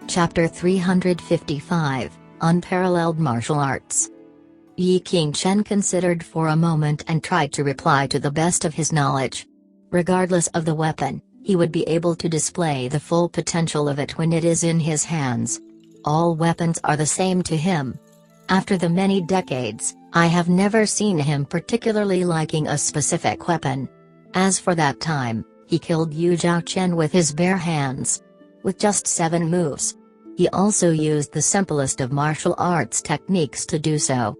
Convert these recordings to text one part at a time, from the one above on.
Chapter 355, Unparalleled Martial Arts. Ling Chen considered for a moment and tried to reply to the best of his knowledge. Regardless of the weapon, he would be able to display the full potential of it when it is in his hands. All weapons are the same to him. After the many decades, I have never seen him particularly liking a specific weapon. As for that time, he killed Yu Zhao Chen with his bare hands. With just 7 moves. He also used the simplest of martial arts techniques to do so.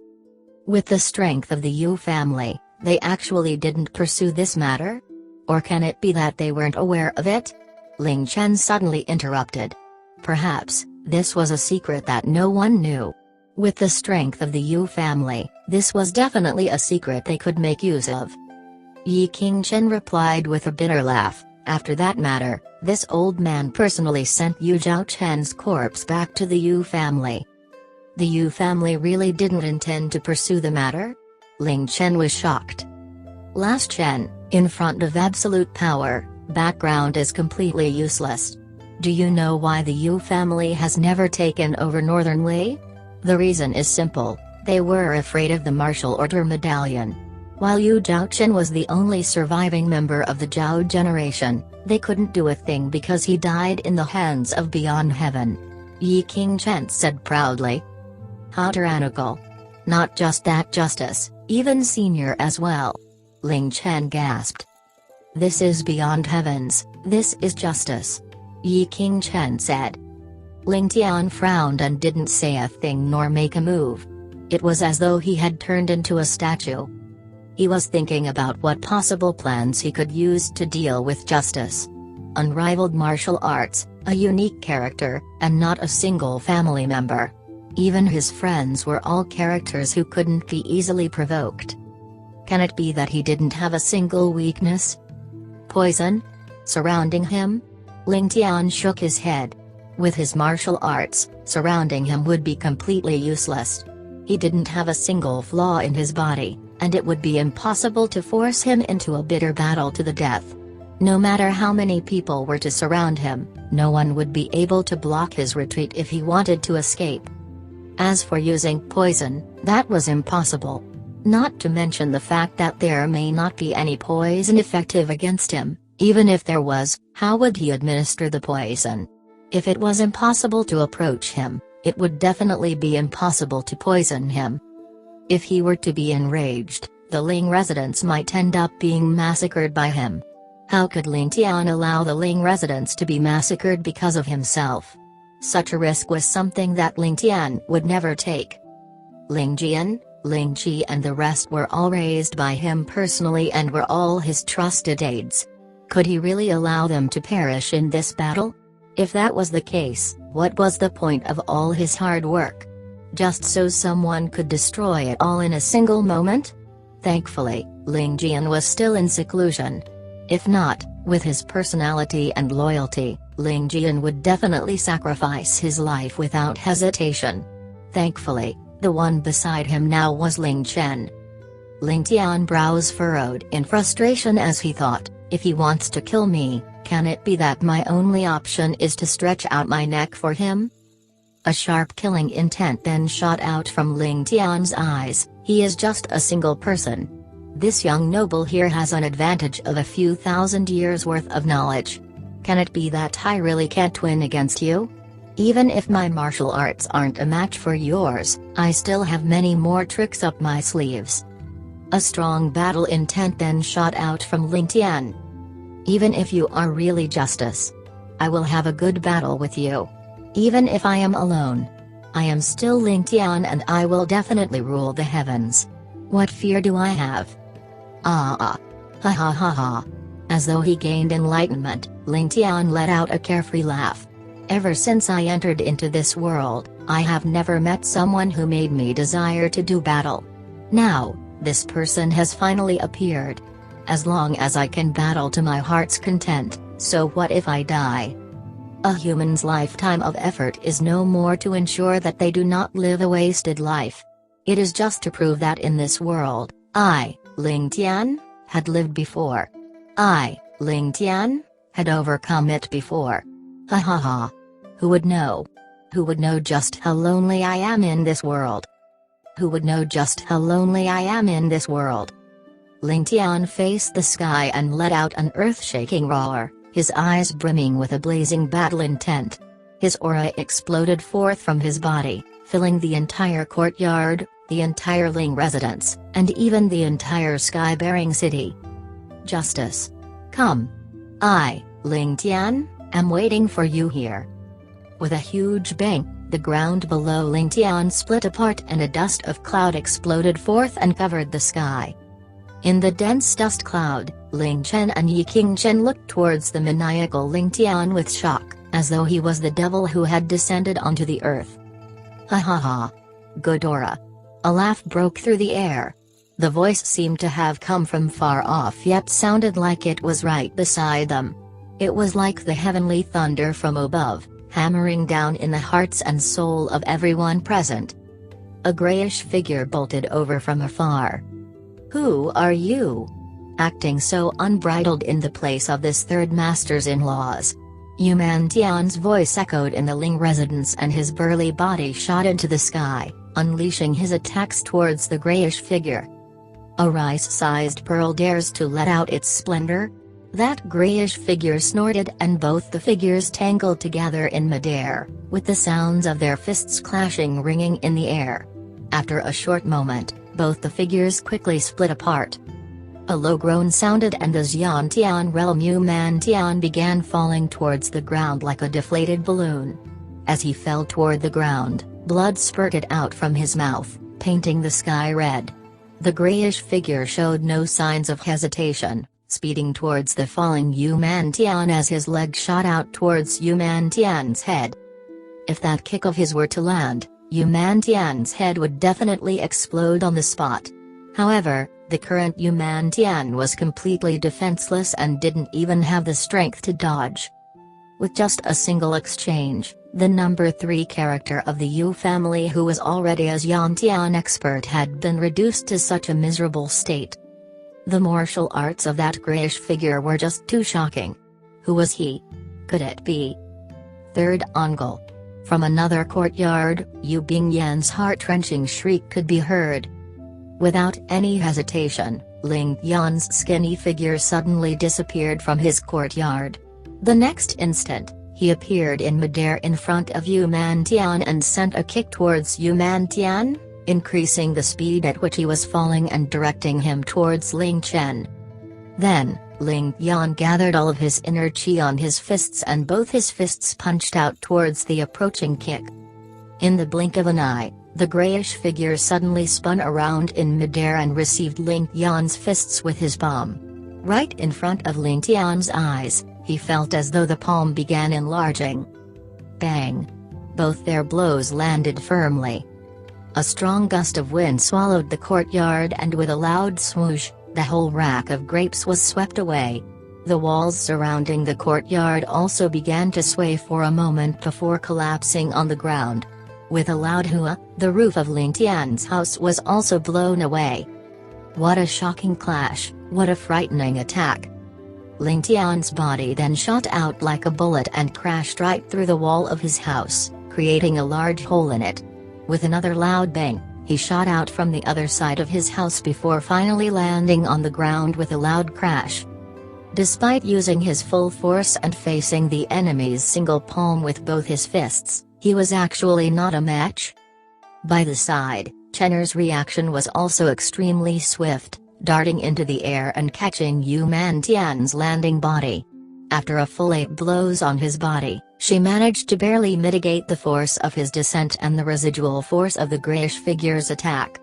With the strength of the Yu family, they actually didn't pursue this matter? Or can it be that they weren't aware of it? Ling Chen suddenly interrupted. Perhaps, this was a secret that no one knew. With the strength of the Yu family, this was definitely a secret they could make use of. Ling Chen replied with a bitter laugh. After that matter, this old man personally sent Yu Zhao Chen's corpse back to the Yu family. The Yu family really didn't intend to pursue the matter? Ling Chen was shocked. Last Chen, in front of absolute power, background is completely useless. Do you know why the Yu family has never taken over Northern Wei? The reason is simple, they were afraid of the martial order medallion. While Yu Zhao Chen was the only surviving member of the Zhao generation, they couldn't do a thing because he died in the hands of Beyond Heaven. Ling Chen said proudly. How tyrannical. Not just that justice, even senior as well. Ling Chen gasped. This is Beyond Heavens, this is justice. Ling Chen said. Ling Tian frowned and didn't say a thing nor make a move. It was as though he had turned into a statue. He was thinking about what possible plans he could use to deal with justice. Unrivaled martial arts, a unique character, and not a single family member. Even his friends were all characters who couldn't be easily provoked. Can it be that he didn't have a single weakness? Poison? Surrounding him? Ling Tian shook his head. With his martial arts, surrounding him would be completely useless. He didn't have a single flaw in his body, and it would be impossible to force him into a bitter battle to the death. No matter how many people were to surround him, no one would be able to block his retreat if he wanted to escape. As for using poison, that was impossible. Not to mention the fact that there may not be any poison effective against him. Even if there was, how would he administer the poison? If it was impossible to approach him, it would definitely be impossible to poison him. If he were to be enraged, the Ling residents might end up being massacred by him. How could Ling Tian allow the Ling residents to be massacred because of himself? Such a risk was something that Ling Tian would never take. Ling Jian, Ling Qi and the rest were all raised by him personally and were all his trusted aides. Could he really allow them to perish in this battle? If that was the case, what was the point of all his hard work? Just so someone could destroy it all in a single moment? Thankfully, Ling Jian was still in seclusion. If not, with his personality and loyalty, Ling Jian would definitely sacrifice his life without hesitation. Thankfully, the one beside him now was Ling Chen. Ling Tian's brows furrowed in frustration as he thought, if he wants to kill me, can it be that my only option is to stretch out my neck for him? A sharp killing intent then shot out from Ling Tian's eyes. He is just a single person. This young noble here has an advantage of a few thousand years worth of knowledge. Can it be that I really can't win against you? Even if my martial arts aren't a match for yours, I still have many more tricks up my sleeves. A strong battle intent then shot out from Ling Tian. Even if you are really justice, I will have a good battle with you. Even if I am alone, I am still Ling Tian and I will definitely rule the heavens. What fear do I have? Ha ha ha. As though he gained enlightenment, Ling Tian let out a carefree laugh. Ever since I entered into this world, I have never met someone who made me desire to do battle. Now, this person has finally appeared. As long as I can battle to my heart's content, so what if I die? A human's lifetime of effort is no more to ensure that they do not live a wasted life. It is just to prove that in this world, I, Ling Tian, had lived before. I, Ling Tian, had overcome it before. Ha ha ha. Who would know? Who would know just how lonely I am in this world? Who would know just how lonely I am in this world? Ling Tian faced the sky and let out an earth-shaking roar, his eyes brimming with a blazing battle intent. His aura exploded forth from his body, filling the entire courtyard, the entire Ling residence, and even the entire sky-bearing city. Justice. Come. I, Ling Tian, am waiting for you here. With a huge bang, the ground below Ling Tian split apart and a dust of cloud exploded forth and covered the sky. In the dense dust cloud, Ling Chen and Ling Chen looked towards the maniacal Ling Tian with shock, as though he was the devil who had descended onto the earth. Ha ha ha. Good aura. A laugh broke through the air. The voice seemed to have come from far off yet sounded like it was right beside them. It was like the heavenly thunder from above, hammering down in the hearts and soul of everyone present. A grayish figure bolted over from afar. Who are you? Acting so unbridled in the place of this third master's-in-laws. Yuman Tian's voice echoed in the Ling residence and his burly body shot into the sky, unleashing his attacks towards the grayish figure. A rice-sized pearl dares to let out its splendor? That grayish figure snorted and both the figures tangled together in midair, with the sounds of their fists clashing ringing in the air. After a short moment, both the figures quickly split apart. A low groan sounded and the Xian Tian realm Yuman Tian began falling towards the ground like a deflated balloon. As he fell toward the ground, blood spurted out from his mouth, painting the sky red. The grayish figure showed no signs of hesitation, speeding towards the falling Yuman Tian as his leg shot out towards Yuman Tian's head. If that kick of his were to land, Yuman Tian's head would definitely explode on the spot. However, the current Yuman Tian was completely defenseless and didn't even have the strength to dodge. With just a single exchange, the number 3 character of the Yu family who was already a Xian Tian expert had been reduced to such a miserable state. The martial arts of that grayish figure were just too shocking. Who was he? Could it be? Third angle. From another courtyard, Yu Bingyan's heart-wrenching shriek could be heard. Without any hesitation, Ling Yan's skinny figure suddenly disappeared from his courtyard. The next instant, he appeared in midair in front of Yuman Tian and sent a kick towards Yuman Tian, increasing the speed at which he was falling and directing him towards Ling Chen. Then, Ling Yan gathered all of his inner chi on his fists and both his fists punched out towards the approaching kick. In the blink of an eye, the grayish figure suddenly spun around in midair and received Ling Yan's fists with his palm. Right in front of Ling Tian's eyes, he felt as though the palm began enlarging. Bang! Both their blows landed firmly. A strong gust of wind swallowed the courtyard and with a loud swoosh, the whole rack of grapes was swept away. The walls surrounding the courtyard also began to sway for a moment before collapsing on the ground. With a loud hua, the roof of Ling Tian's house was also blown away. What a shocking clash, what a frightening attack. Ling Tian's body then shot out like a bullet and crashed right through the wall of his house, creating a large hole in it. With another loud bang, he shot out from the other side of his house before finally landing on the ground with a loud crash. Despite using his full force and facing the enemy's single palm with both his fists, he was actually not a match. By the side, Chen's reaction was also extremely swift, darting into the air and catching Yuman Tian's landing body. After a full 8 blows on his body, she managed to barely mitigate the force of his descent and the residual force of the grayish figure's attack.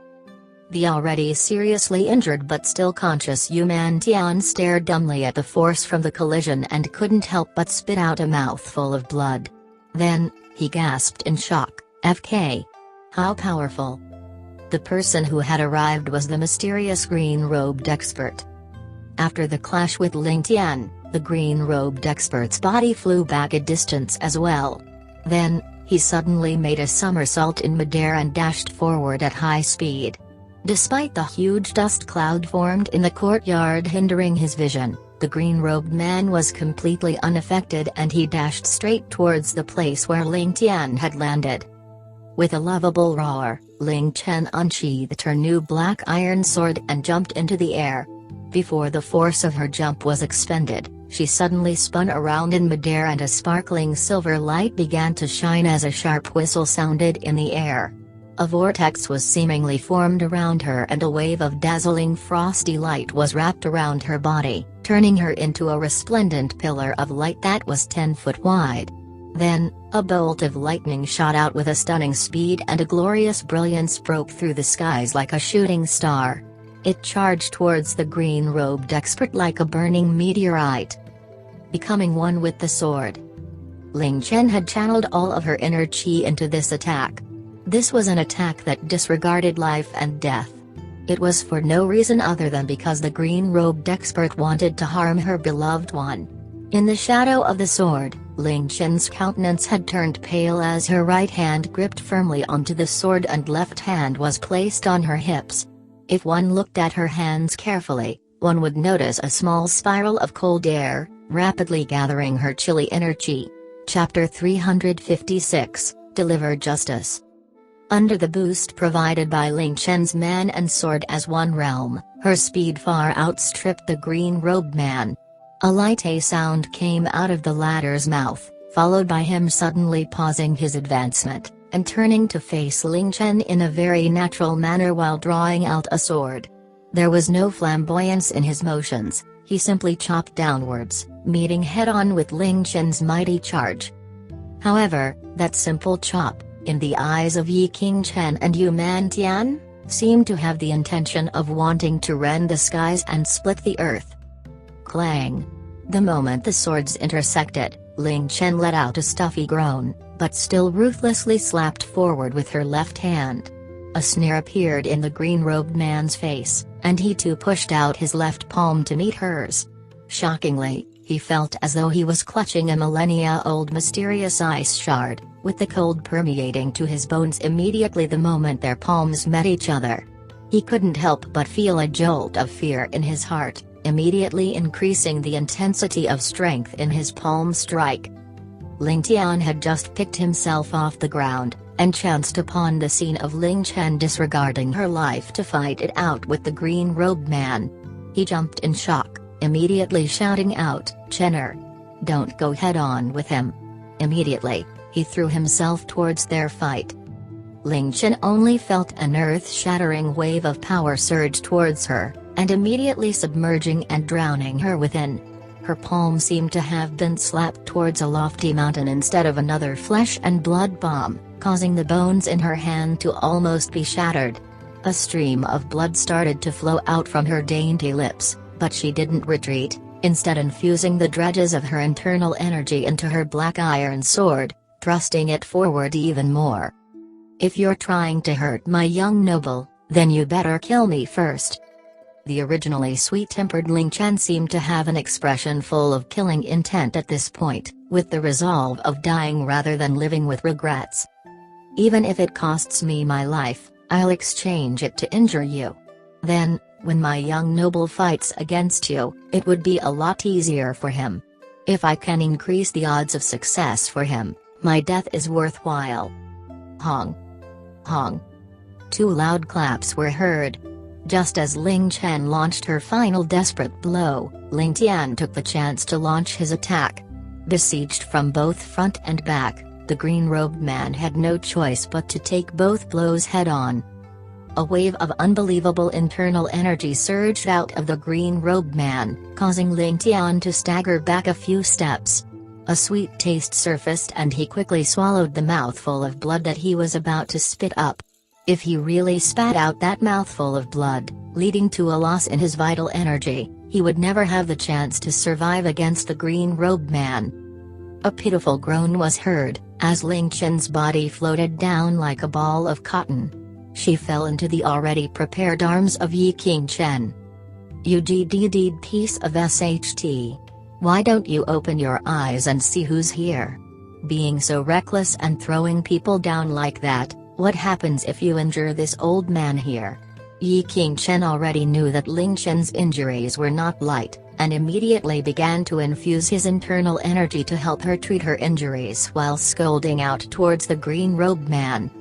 The already seriously injured but still conscious Yuman Tian stared dumbly at the force from the collision and couldn't help but spit out a mouthful of blood. Then, he gasped in shock, "FK. How powerful." The person who had arrived was the mysterious green-robed expert. After the clash with Ling Tian, the green-robed expert's body flew back a distance as well. Then, he suddenly made a somersault in midair and dashed forward at high speed. Despite the huge dust cloud formed in the courtyard hindering his vision, The green-robed man was completely unaffected and he dashed straight towards the place where Ling Tian had landed. With a lovable roar, Ling Chen unsheathed her new black iron sword and jumped into the air. Before the force of her jump was expended, she suddenly spun around in midair and a sparkling silver light began to shine as a sharp whistle sounded in the air. A vortex was seemingly formed around her and a wave of dazzling frosty light was wrapped around her body, turning her into a resplendent pillar of light that was 10 foot wide. Then, a bolt of lightning shot out with a stunning speed and a glorious brilliance broke through the skies like a shooting star. It charged towards the green-robed expert like a burning meteorite, becoming one with the sword. Ling Chen had channeled all of her inner qi into this attack. This was an attack that disregarded life and death. It was for no reason other than because the green-robed expert wanted to harm her beloved one. In the shadow of the sword, Ling Chen's countenance had turned pale as her right hand gripped firmly onto the sword and left hand was placed on her hips. If one looked at her hands carefully, one would notice a small spiral of cold air, rapidly gathering her chilly inner qi. Chapter 356, Deliver Justice. Under the boost provided by Ling Chen's man and sword as one realm, her speed far outstripped the green-robed man. A light sound came out of the latter's mouth, followed by him suddenly pausing his advancement, and turning to face Ling Chen in a very natural manner while drawing out a sword. There was no flamboyance in his motions, he simply chopped downwards, meeting head-on with Ling Chen's mighty charge. However, that simple chop, in the eyes of Ling Chen and Ling Tian, seemed to have the intention of wanting to rend the skies and split the earth. Clang! The moment the swords intersected, Ling Chen let out a stuffy groan, but still ruthlessly slapped forward with her left hand. A sneer appeared in the green-robed man's face, and he too pushed out his left palm to meet hers. Shockingly, he felt as though he was clutching a millennia-old mysterious ice shard, with the cold permeating to his bones immediately the moment their palms met each other. He couldn't help but feel a jolt of fear in his heart, immediately increasing the intensity of strength in his palm strike. Ling Tian had just picked himself off the ground, and chanced upon the scene of Ling Chen disregarding her life to fight it out with the green-robed man. He jumped in shock, immediately shouting out, "Chenner! Don't go head-on with him." Immediately, he threw himself towards their fight. Ling Chen only felt an earth-shattering wave of power surge towards her, and immediately submerging and drowning her within. Her palm seemed to have been slapped towards a lofty mountain instead of another flesh and blood bomb, causing the bones in her hand to almost be shattered. A stream of blood started to flow out from her dainty lips, but she didn't retreat, instead infusing the dredges of her internal energy into her black iron sword, thrusting it forward even more. "If you're trying to hurt my young noble, then you better kill me first." The originally sweet-tempered Ling Chen seemed to have an expression full of killing intent at this point, with the resolve of dying rather than living with regrets. "Even if it costs me my life, I'll exchange it to injure you. Then, when my young noble fights against you, it would be a lot easier for him. If I can increase the odds of success for him, my death is worthwhile." Hong! Hong! Two loud claps were heard. Just as Ling Chen launched her final desperate blow, Ling Tian took the chance to launch his attack. Besieged from both front and back, the green-robed man had no choice but to take both blows head-on. A wave of unbelievable internal energy surged out of the green-robed man, causing Ling Tian to stagger back a few steps. A sweet taste surfaced and he quickly swallowed the mouthful of blood that he was about to spit up. If he really spat out that mouthful of blood, leading to a loss in his vital energy, he would never have the chance to survive against the green-robed man. A pitiful groan was heard, as Ling Chen's body floated down like a ball of cotton. She fell into the already prepared arms of Ling Chen. "You dead piece of SHT. Why don't you open your eyes and see who's here? Being so reckless and throwing people down like that, what happens if you injure this old man here?" Ling Chen already knew that Ling Chen's injuries were not light, and immediately began to infuse his internal energy to help her treat her injuries while scolding out towards the green-robed man.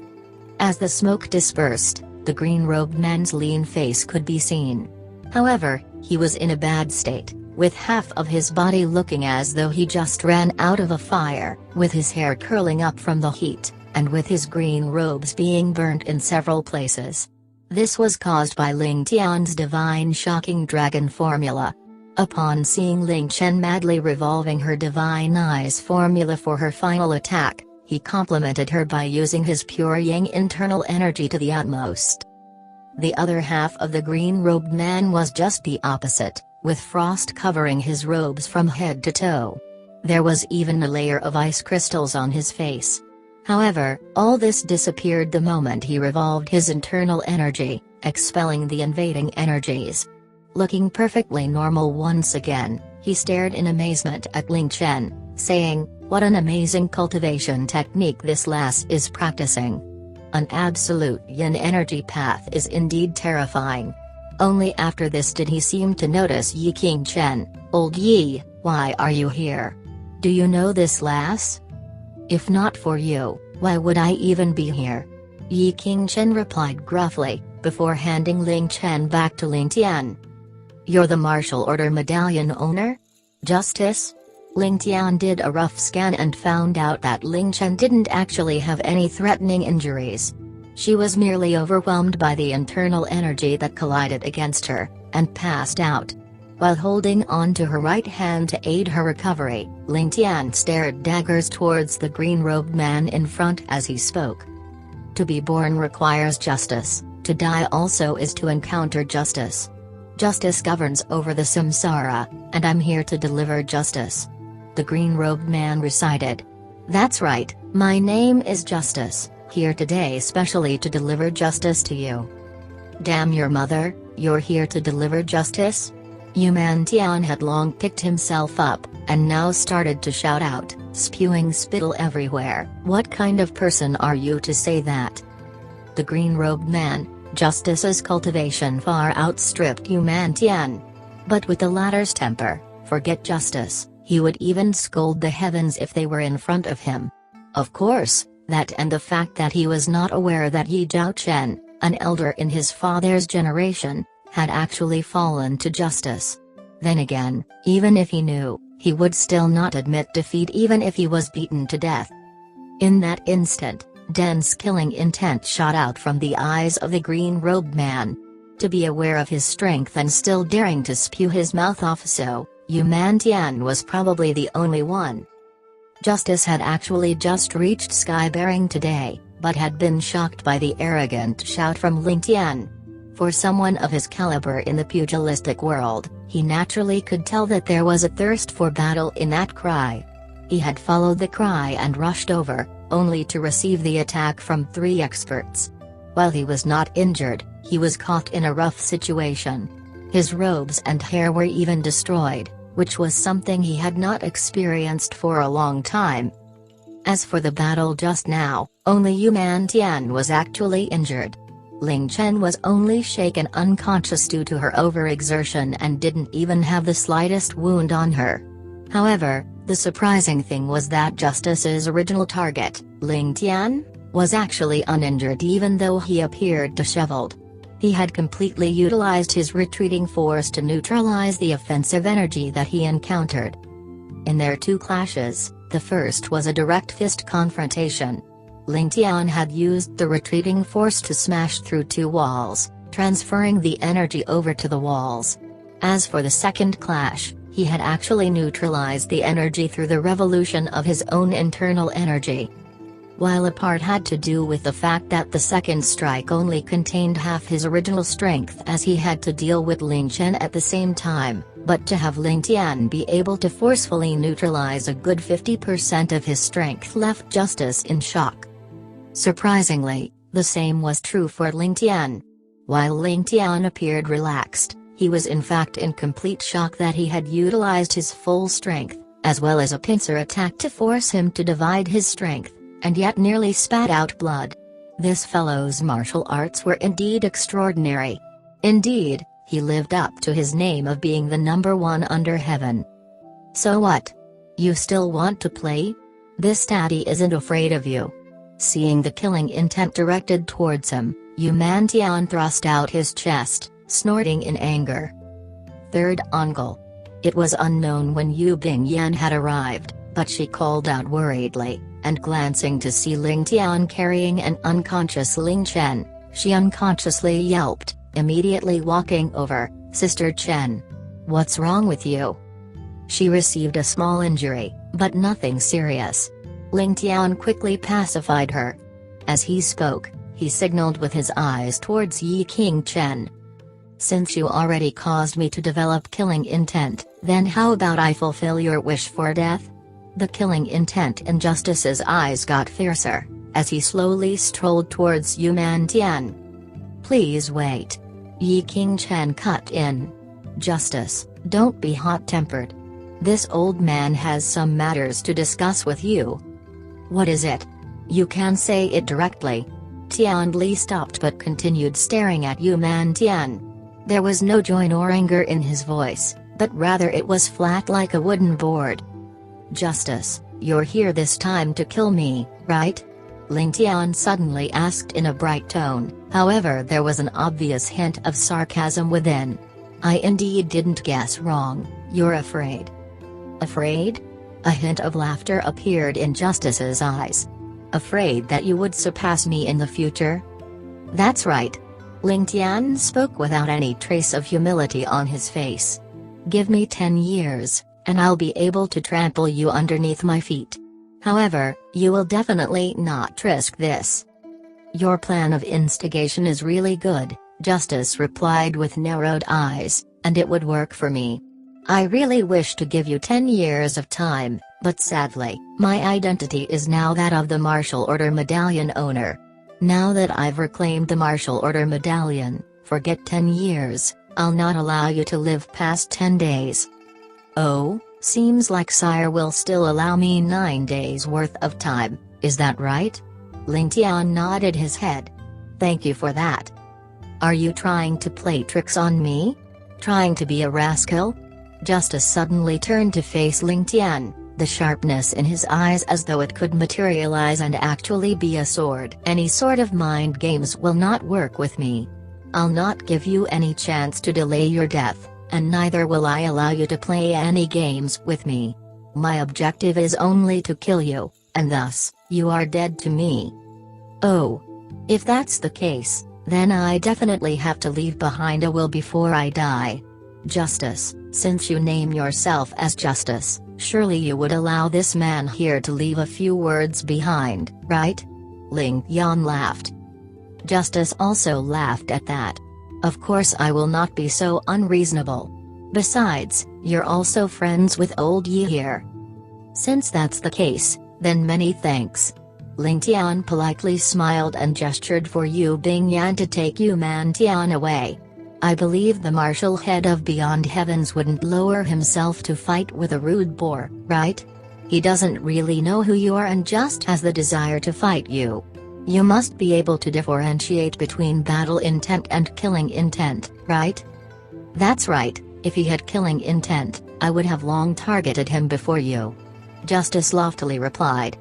As the smoke dispersed, the green-robed man's lean face could be seen. However, he was in a bad state, with half of his body looking as though he just ran out of a fire, with his hair curling up from the heat, and with his green robes being burnt in several places. This was caused by Ling Tian's divine shocking dragon formula. Upon seeing Ling Chen madly revolving her divine eyes formula for her final attack, he complimented her by using his pure yang internal energy to the utmost. The other half of the green-robed man was just the opposite, with frost covering his robes from head to toe. There was even a layer of ice crystals on his face. However, all this disappeared the moment he revolved his internal energy, expelling the invading energies. Looking perfectly normal once again, he stared in amazement at Ling Chen, saying, "What an amazing cultivation technique this lass is practicing. An absolute yin energy path is indeed terrifying." Only after this did he seem to notice Yi King Chen. "Old Yi, why are you here? Do you know this lass? If not for you, why would I even be here?" Yi King Chen replied gruffly, before handing Ling Chen back to Ling Tian. "You're the martial order medallion owner? Justice?" Ling Tian did a rough scan and found out that Ling Chen didn't actually have any threatening injuries. She was merely overwhelmed by the internal energy that collided against her, and passed out. While holding on to her right hand to aid her recovery, Ling Tian stared daggers towards the green-robed man in front as he spoke. To be born requires justice, to die also is to encounter justice. Justice governs over the samsara, and I'm here to deliver justice. The green-robed man recited. "That's right, my name is Justice, here today specially to deliver justice to you." "Damn your mother, you're here to deliver justice?" Yuman Tian had long picked himself up, and now started to shout out, spewing spittle everywhere. "What kind of person are you to say that?" The green-robed man, Justice's cultivation far outstripped Yuman Tian. But with the latter's temper, forget justice, he would even scold the heavens if they were in front of him. Of course, that and the fact that he was not aware that Yi Zhao Chen, an elder in his father's generation, had actually fallen to justice. Then again, even if he knew, he would still not admit defeat even if he was beaten to death. In that instant, dense killing intent shot out from the eyes of the green-robed man. To be aware of his strength and still daring to spew his mouth off so, Yuman Tian was probably the only one. Justice had actually just reached sky-bearing today, but had been shocked by the arrogant shout from Ling Tian. For someone of his caliber in the pugilistic world, he naturally could tell that there was a thirst for battle in that cry. He had followed the cry and rushed over, only to receive the attack from 3 experts. While he was not injured, he was caught in a rough situation. His robes and hair were even destroyed, which was something he had not experienced for a long time. As for the battle just now, only Yuman Tian was actually injured. Ling Chen was only shaken unconscious due to her overexertion and didn't even have the slightest wound on her. However, the surprising thing was that Justice's original target, Ling Tian, was actually uninjured even though he appeared disheveled. He had completely utilized his retreating force to neutralize the offensive energy that he encountered. In their 2 clashes, the first was a direct fist confrontation. Ling Tian had used the retreating force to smash through 2 walls, transferring the energy over to the walls. As for the second clash, he had actually neutralized the energy through the revolution of his own internal energy. While a part had to do with the fact that the second strike only contained half his original strength as he had to deal with Ling Chen at the same time, but to have Ling Tian be able to forcefully neutralize a good 50% of his strength left Justice in shock. Surprisingly, the same was true for Ling Tian. While Ling Tian appeared relaxed, he was in fact in complete shock that he had utilized his full strength, as well as a pincer attack to force him to divide his strength, and yet nearly spat out blood. This fellow's martial arts were indeed extraordinary. Indeed, He lived up to his name of being the number one under heaven. So what? You still want to play? This daddy isn't afraid of you. Seeing the killing intent directed towards him, Ling Tian thrust out his chest, snorting in anger. Third angle. It was unknown when Yu Bingyan had arrived, but she called out worriedly, and glancing to see Ling Tian carrying an unconscious Ling Chen, she unconsciously yelped, immediately walking over, "Sister Chen. What's wrong with you?" She received a small injury, but nothing serious. Ling Tian quickly pacified her. As he spoke, he signaled with his eyes towards Ling Chen. "Since you already caused me to develop killing intent, then how about I fulfill your wish for death?" The killing intent in Justice's eyes got fiercer, as he slowly strolled towards Ling Tian. "Please wait." Ling Chen cut in. "Justice, don't be hot-tempered. This old man has some matters to discuss with you." "What is it?" "You can say it directly." Tian Li stopped but continued staring at Ling Tian. There was no joy nor anger in his voice, but rather it was flat like a wooden board. "Justice, you're here this time to kill me, right?" Ling Tian suddenly asked in a bright tone, however there was an obvious hint of sarcasm within. "I indeed didn't guess wrong, you're afraid." "Afraid?" A hint of laughter appeared in Justice's eyes. "Afraid that you would surpass me in the future?" "That's right." Ling Tian spoke without any trace of humility on his face. "Give me 10 years, and I'll be able to trample you underneath my feet. However, you will definitely not risk this." "Your plan of instigation is really good," Justice replied with narrowed eyes, "and it would work for me. I really wish to give you 10 years of time, but sadly, my identity is now that of the Martial Order Medallion owner. Now that I've reclaimed the Martial Order Medallion, forget 10 years, I'll not allow you to live past 10 days. "Oh, seems like sire will still allow me 9 days worth of time, is that right?" Ling Tian nodded his head. "Thank you for that. Are you trying to play tricks on me? Trying to be a rascal?" Justice suddenly turned to face Ling Tian, the sharpness in his eyes as though it could materialize and actually be a sword. "Any sort of mind games will not work with me. I'll not give you any chance to delay your death, and neither will I allow you to play any games with me. My objective is only to kill you, and thus, you are dead to me." "Oh. If that's the case, then I definitely have to leave behind a will before I die. Justice, since you name yourself as Justice, surely you would allow this man here to leave a few words behind, right?" Ling Tian laughed. Justice also laughed at that. "Of course I will not be so unreasonable. Besides, you're also friends with old Yi here." "Since that's the case, then many thanks." Ling Tian politely smiled and gestured for Yu Bingyan to take Ling Tian away. "I believe the martial head of Beyond Heavens wouldn't lower himself to fight with a rude boar, right? He doesn't really know who you are and just has the desire to fight you. You must be able to differentiate between battle intent and killing intent, right?" "That's right, if he had killing intent, I would have long targeted him before you." Justice loftily replied.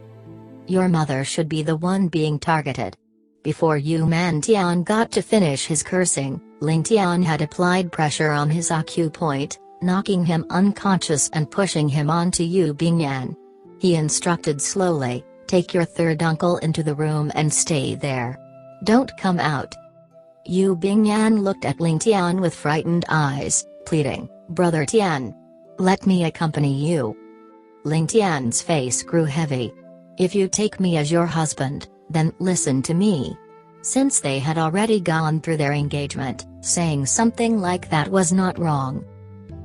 "Your mother should be the one being targeted." Before Ling Tian got to finish his cursing, Ling Tian had applied pressure on his acupoint, knocking him unconscious and pushing him onto Yu Bingyan. He instructed slowly, "Take your third uncle into the room and stay there. Don't come out." Yu Bingyan looked at Ling Tian with frightened eyes, pleading, "Brother Tian. Let me accompany you." Ling Tian's face grew heavy. "If you take me as your husband, then listen to me." Since they had already gone through their engagement, saying something like that was not wrong.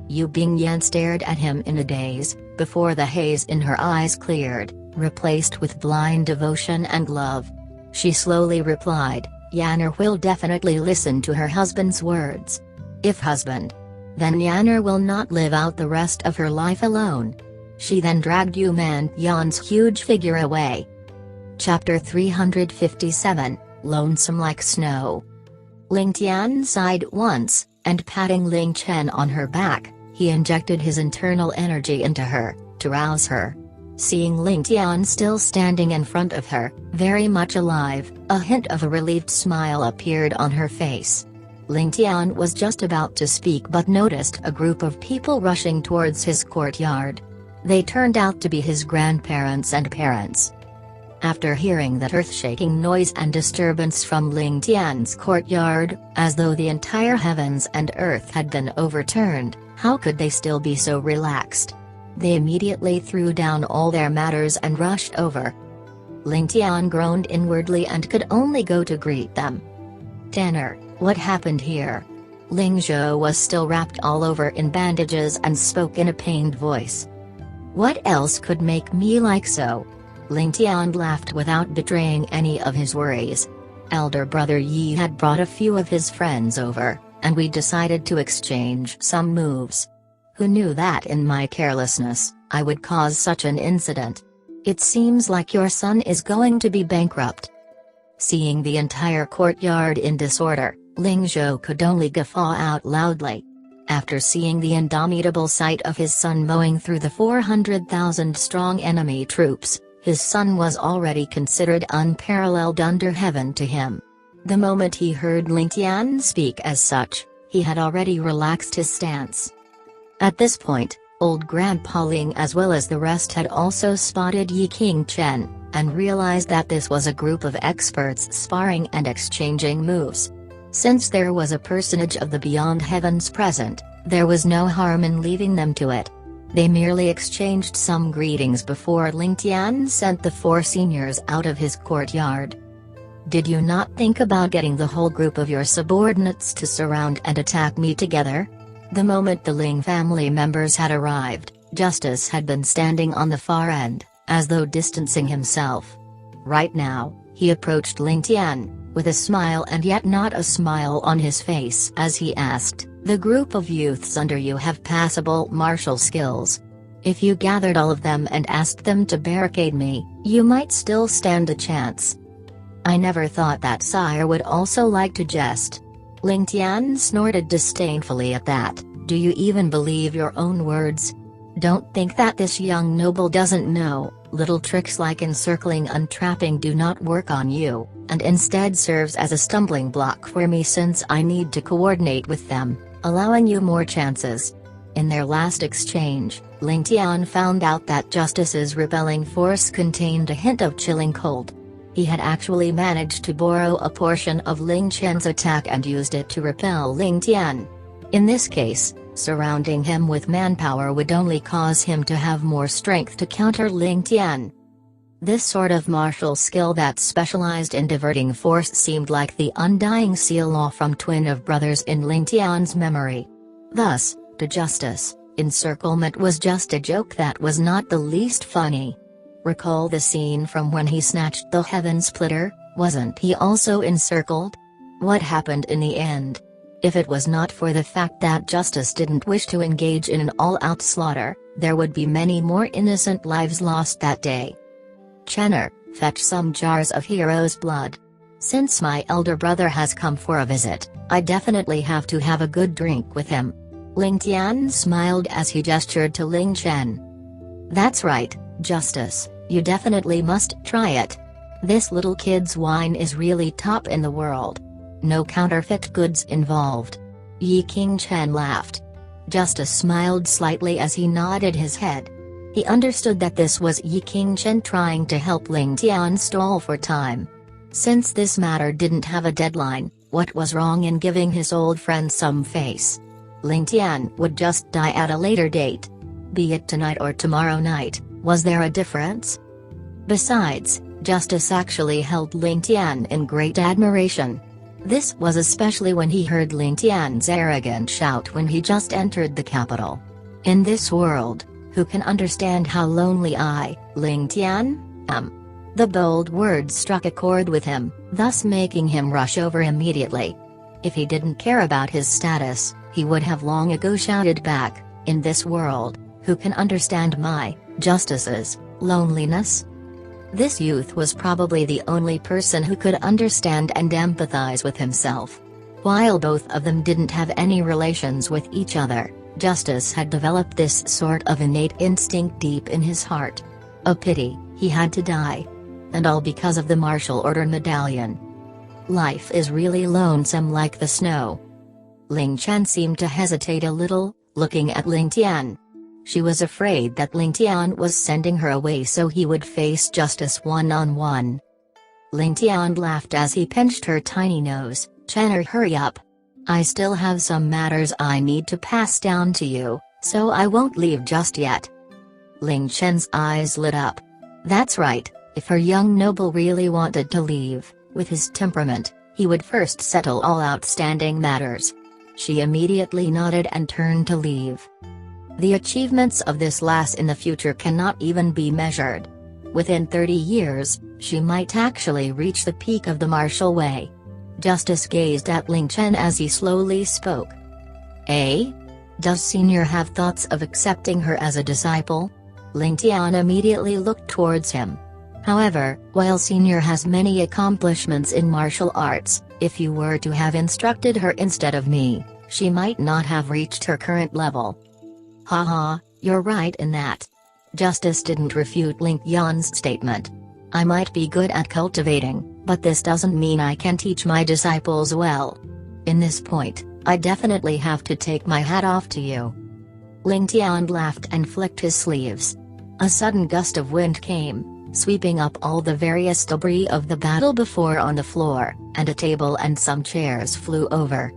Yu Bingyan stared at him in a daze, before the haze in her eyes cleared, replaced with blind devotion and love. She slowly replied, "Yanner will definitely listen to her husband's words. If husband, then Yanner will not live out the rest of her life alone." She then dragged Ling Tian's huge figure away. Chapter 357, Lonesome Like Snow. Ling Tian sighed once, and patting Ling Chen on her back, he injected his internal energy into her, to rouse her. Seeing Ling Tian still standing in front of her, very much alive, a hint of a relieved smile appeared on her face. Ling Tian was just about to speak but noticed a group of people rushing towards his courtyard. They turned out to be his grandparents and parents. After hearing that earth-shaking noise and disturbance from Ling Tian's courtyard, as though the entire heavens and earth had been overturned, how could they still be so relaxed? They immediately threw down all their matters and rushed over. Ling Tian groaned inwardly and could only go to greet them. "Tenor, what happened here?" Ling Zhou was still wrapped all over in bandages and spoke in a pained voice. "What else could make me like so?" Ling Tian laughed without betraying any of his worries. "Elder brother Yi had brought a few of his friends over, and we decided to exchange some moves. Who knew that in my carelessness, I would cause such an incident? It seems like your son is going to be bankrupt." Seeing the entire courtyard in disorder, Ling Zhou could only guffaw out loudly. After seeing the indomitable sight of his son mowing through the 400,000 strong enemy troops, his son was already considered unparalleled under heaven to him. The moment he heard Ling Tian speak as such, he had already relaxed his stance. At this point, old Grandpa Ling as well as the rest had also spotted Ling Chen, and realized that this was a group of experts sparring and exchanging moves. Since there was a personage of the beyond heavens present, there was no harm in leaving them to it. They merely exchanged some greetings before Ling Tian sent the four seniors out of his courtyard. "Did you not think about getting the whole group of your subordinates to surround and attack me together?" The moment the Ling family members had arrived, Justice had been standing on the far end, as though distancing himself. Right now, he approached Ling Tian, with a smile and yet not a smile on his face as he asked, "The group of youths under you have passable martial skills. If you gathered all of them and asked them to barricade me, you might still stand a chance." "I never thought that sire would also like to jest." Ling Tian snorted disdainfully at that. "Do you even believe your own words? Don't think that this young noble doesn't know, little tricks like encircling and trapping do not work on you, and instead serves as a stumbling block for me since I need to coordinate with them, allowing you more chances." In their last exchange, Ling Tian found out that Justice's repelling force contained a hint of chilling cold. He had actually managed to borrow a portion of Ling Chen's attack and used it to repel Ling Tian. In this case, surrounding him with manpower would only cause him to have more strength to counter Ling Tian. This sort of martial skill that specialized in diverting force seemed like the undying seal from twin of brothers in Ling Tian's memory. Thus, to Justice, encirclement was just a joke that was not the least funny. Recall the scene from when he snatched the heaven splitter, wasn't he also encircled? What happened in the end? If it was not for the fact that Justice didn't wish to engage in an all-out slaughter, there would be many more innocent lives lost that day. "Chenner, fetch some jars of hero's blood. Since my elder brother has come for a visit, I definitely have to have a good drink with him." Ling Tian smiled as he gestured to Ling Chen. "That's right, Justice, you definitely must try it. This little kid's wine is really top in the world. No counterfeit goods involved." Ling Chen laughed. Justice smiled slightly as he nodded his head. He understood that this was Ling Chen trying to help Ling Tian stall for time. Since this matter didn't have a deadline, what was wrong in giving his old friend some face? Ling Tian would just die at a later date. Be it tonight or tomorrow night, was there a difference? Besides, Justice actually held Ling Tian in great admiration. This was especially when he heard Ling Tian's arrogant shout when he just entered the capital. "In this world, who can understand how lonely I, Ling Tian, am?" The bold words struck a chord with him, thus making him rush over immediately. If he didn't care about his status, he would have long ago shouted back, "In this world, who can understand my, Justice's, loneliness?" This youth was probably the only person who could understand and empathize with himself. While both of them didn't have any relations with each other, Justice had developed this sort of innate instinct deep in his heart. A pity, he had to die. And all because of the martial order medallion. Life is really lonesome like the snow. Ling Chen seemed to hesitate a little, looking at Ling Tian. She was afraid that Ling Tian was sending her away so he would face Justice one-on-one. Ling Tian laughed as he pinched her tiny nose. "Chen, hurry up. I still have some matters I need to pass down to you, so I won't leave just yet." Ling Chen's eyes lit up. That's right, if her young noble really wanted to leave, with his temperament, he would first settle all outstanding matters. She immediately nodded and turned to leave. The achievements of this lass in the future cannot even be measured. Within 30 years, she might actually reach the peak of the martial way. Justice gazed at Ling Chen as he slowly spoke. "Eh? Does Senior have thoughts of accepting her as a disciple?" Ling Tian immediately looked towards him. "However, while Senior has many accomplishments in martial arts, if you were to have instructed her instead of me, she might not have reached her current level." "Haha, you're right in that." Justice didn't refute Ling Tian's statement. "I might be good at cultivating, but this doesn't mean I can teach my disciples well. In this point, I definitely have to take my hat off to you." Ling Tian laughed and flicked his sleeves. A sudden gust of wind came, sweeping up all the various debris of the battle before on the floor, and a table and some chairs flew over.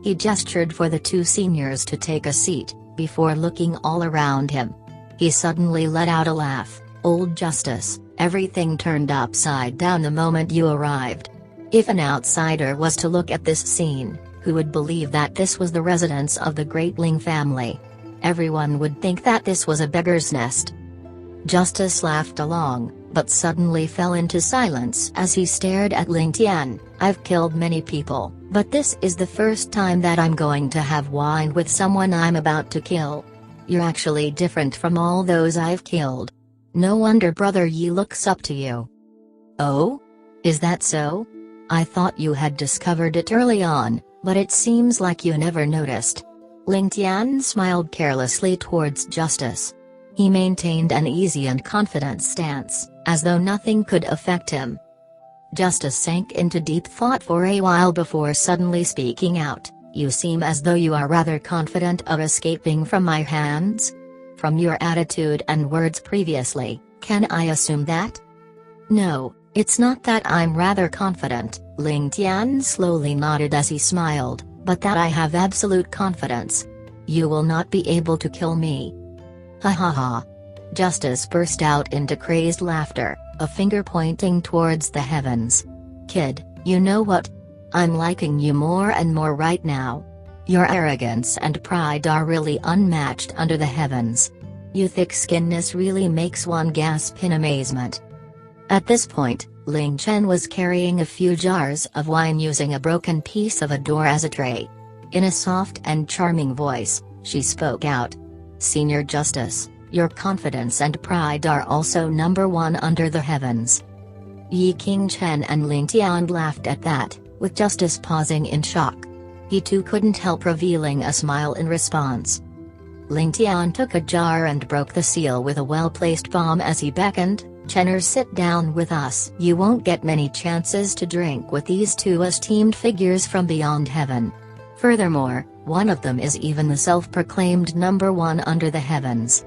He gestured for the two seniors to take a seat, before looking all around him. He suddenly let out a laugh. "Old Justice, everything turned upside down the moment you arrived. If an outsider was to look at this scene, who would believe that this was the residence of the great Ling family? Everyone would think that this was a beggar's nest." Justice laughed along, but suddenly fell into silence as he stared at Ling Tian. "I've killed many people, but this is the first time that I'm going to have wine with someone I'm about to kill. You're actually different from all those I've killed. No wonder Brother Yi looks up to you." "Oh? Is that so? I thought you had discovered it early on, but it seems like you never noticed." Ling Tian smiled carelessly towards Justice. He maintained an easy and confident stance, as though nothing could affect him. Justice sank into deep thought for a while before suddenly speaking out. "You seem as though you are rather confident of escaping from my hands? From your attitude and words previously, can I assume that?" "No, it's not that I'm rather confident," Ling Tian slowly nodded as he smiled, "but that I have absolute confidence. You will not be able to kill me." "Ha ha ha." Justice burst out into crazed laughter, a finger pointing towards the heavens. "Kid, you know what? I'm liking you more and more right now. Your arrogance and pride are really unmatched under the heavens. Your thick-skinnedness really makes one gasp in amazement." At this point, Ling Chen was carrying a few jars of wine using a broken piece of a door as a tray. In a soft and charming voice, she spoke out. "Senior Justice, your confidence and pride are also number one under the heavens." Yi Qingchen and Ling Tian laughed at that, with Justice pausing in shock. He too couldn't help revealing a smile in response. Ling Tian took a jar and broke the seal with a well-placed palm as he beckoned. "Chenner, sit down with us. You won't get many chances to drink with these two esteemed figures from beyond heaven. Furthermore, one of them is even the self-proclaimed number one under the heavens."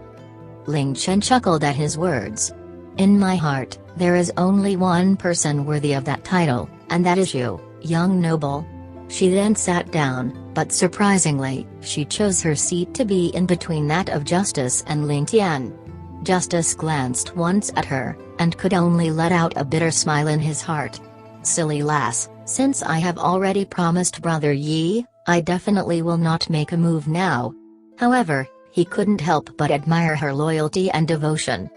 Ling Chen chuckled at his words. "In my heart, there is only one person worthy of that title, and that is you, young noble." She then sat down, but surprisingly, she chose her seat to be in between that of Justice and Ling Tian. Justice glanced once at her, and could only let out a bitter smile in his heart. "Silly lass, since I have already promised Brother Yi, I definitely will not make a move now." However, he couldn't help but admire her loyalty and devotion.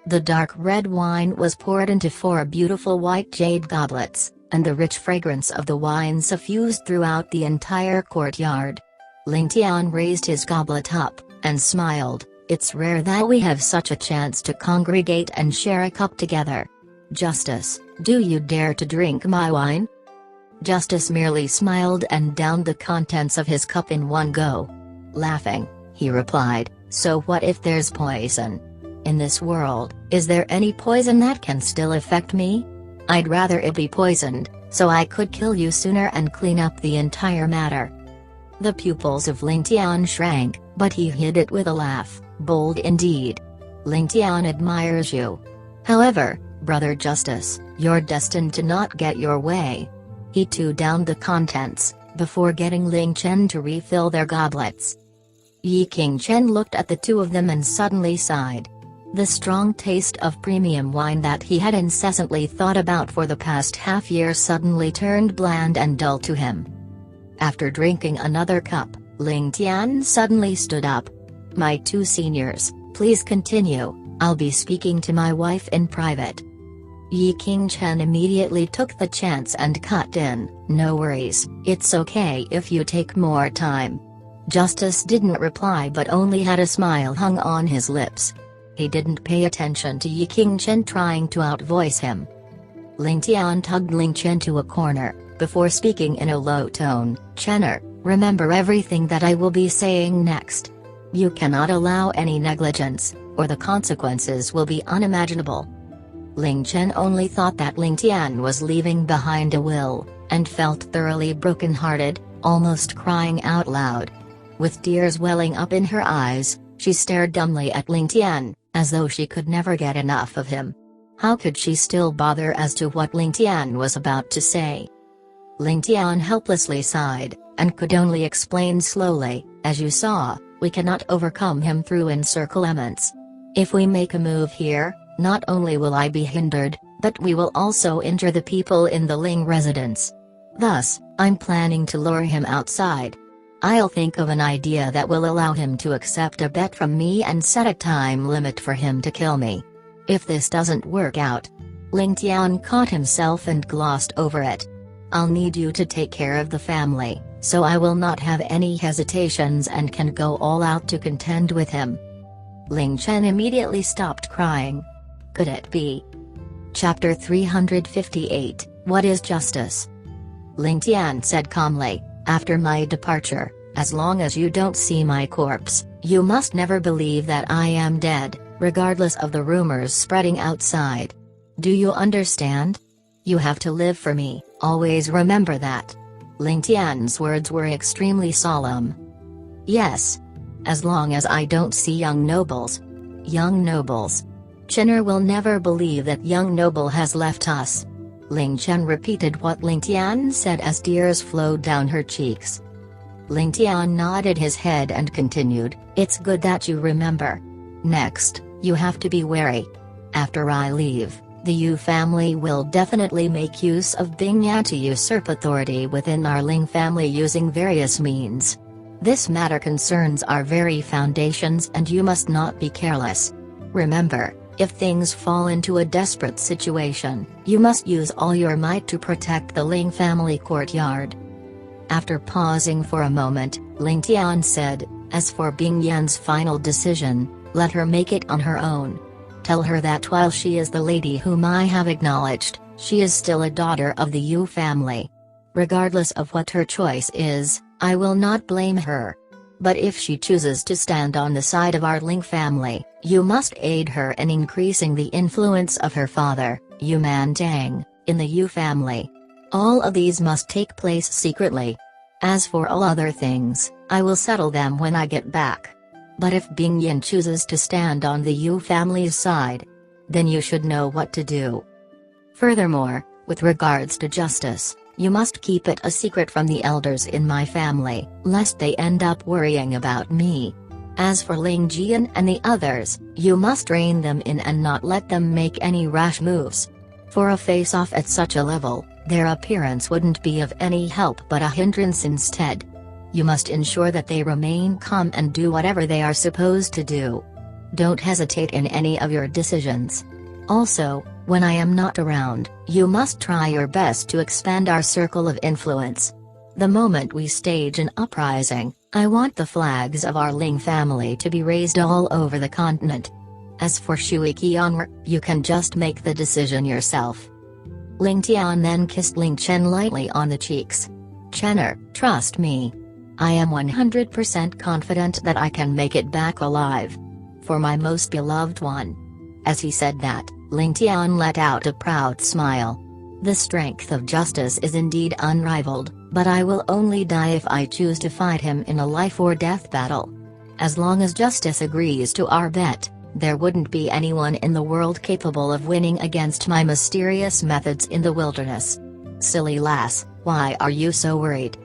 The dark red wine was poured into 4 beautiful white jade goblets, and the rich fragrance of the wine suffused throughout the entire courtyard. Ling Tian raised his goblet up, and smiled. "It's rare that we have such a chance to congregate and share a cup together. Justice, do you dare to drink my wine?" Justice merely smiled and downed the contents of his cup in one go. Laughing, he replied, "So what if there's poison? In this world, is there any poison that can still affect me? I'd rather it be poisoned, so I could kill you sooner and clean up the entire matter." The pupils of Ling Tian shrank, but he hid it with a laugh. "Bold indeed. Ling Tian admires you. However, Brother Justice, you're destined to not get your way." He too downed the contents, before getting Ling Chen to refill their goblets. Ling Chen looked at the two of them and suddenly sighed. The strong taste of premium wine that he had incessantly thought about for the past half-year suddenly turned bland and dull to him. After drinking another cup, Ling Tian suddenly stood up. "My two seniors, please continue. I'll be speaking to my wife in private." Ling Chen immediately took the chance and cut in, "No worries, it's okay if you take more time." Justice didn't reply but only had a smile hung on his lips. He didn't pay attention to Ling Chen trying to outvoice him. Ling Tian tugged Ling Chen to a corner, before speaking in a low tone, "Chener, remember everything that I will be saying next. You cannot allow any negligence, or the consequences will be unimaginable." Ling Chen only thought that Ling Tian was leaving behind a will, and felt thoroughly broken-hearted, almost crying out loud. With tears welling up in her eyes, she stared dumbly at Ling Tian, as though she could never get enough of him. How could she still bother as to what Ling Tian was about to say? Ling Tian helplessly sighed, and could only explain slowly, "As you saw, we cannot overcome him through encirclements. If we make a move here, not only will I be hindered, but we will also injure the people in the Ling residence. Thus, I'm planning to lure him outside. I'll think of an idea that will allow him to accept a bet from me and set a time limit for him to kill me. If this doesn't work out..." Ling Tian caught himself and glossed over it. "I'll need you to take care of the family, so I will not have any hesitations and can go all out to contend with him." Ling Chen immediately stopped crying. Could it be? Chapter 358, What is Justice? Ling Tian said calmly, "After my departure, as long as you don't see my corpse, you must never believe that I am dead, regardless of the rumors spreading outside. Do you understand? You have to live for me, always remember that." Ling Tian's words were extremely solemn. "Yes. As long as I don't see young nobles." "Young nobles? Chener will never believe that young noble has left us." Ling Chen repeated what Ling Tian said as tears flowed down her cheeks. Ling Tian nodded his head and continued, "It's good that you remember. Next, you have to be wary. After I leave, the Yu family will definitely make use of Bing Yan to usurp authority within our Ling family using various means. This matter concerns our very foundations and you must not be careless. Remember, if things fall into a desperate situation, you must use all your might to protect the Ling family courtyard." After pausing for a moment, Ling Tian said, "As for Bing Yan's final decision, let her make it on her own. Tell her that while she is the lady whom I have acknowledged, she is still a daughter of the Yu family. Regardless of what her choice is, I will not blame her. But if she chooses to stand on the side of our Ling family, you must aid her in increasing the influence of her father, Yu Mantang, in the Yu family. All of these must take place secretly. As for all other things, I will settle them when I get back. But if Bing Yan chooses to stand on the Yu family's side, then you should know what to do. Furthermore, with regards to justice, you must keep it a secret from the elders in my family, lest they end up worrying about me. As for Ling Jian and the others, you must rein them in and not let them make any rash moves. For a face-off at such a level, their appearance wouldn't be of any help but a hindrance instead. You must ensure that they remain calm and do whatever they are supposed to do. Don't hesitate in any of your decisions. Also, when I am not around, you must try your best to expand our circle of influence. The moment we stage an uprising, I want the flags of our Ling family to be raised all over the continent. As for Shui Qianwer, you can just make the decision yourself." Ling Tian then kissed Ling Chen lightly on the cheeks. "Chenner, trust me. I am 100% confident that I can make it back alive. For my most beloved one." As he said that, Ling Tian let out a proud smile. "The strength of justice is indeed unrivaled, but I will only die if I choose to fight him in a life-or-death battle. As long as justice agrees to our bet, there wouldn't be anyone in the world capable of winning against my mysterious methods in the wilderness. Silly lass, why are you so worried?"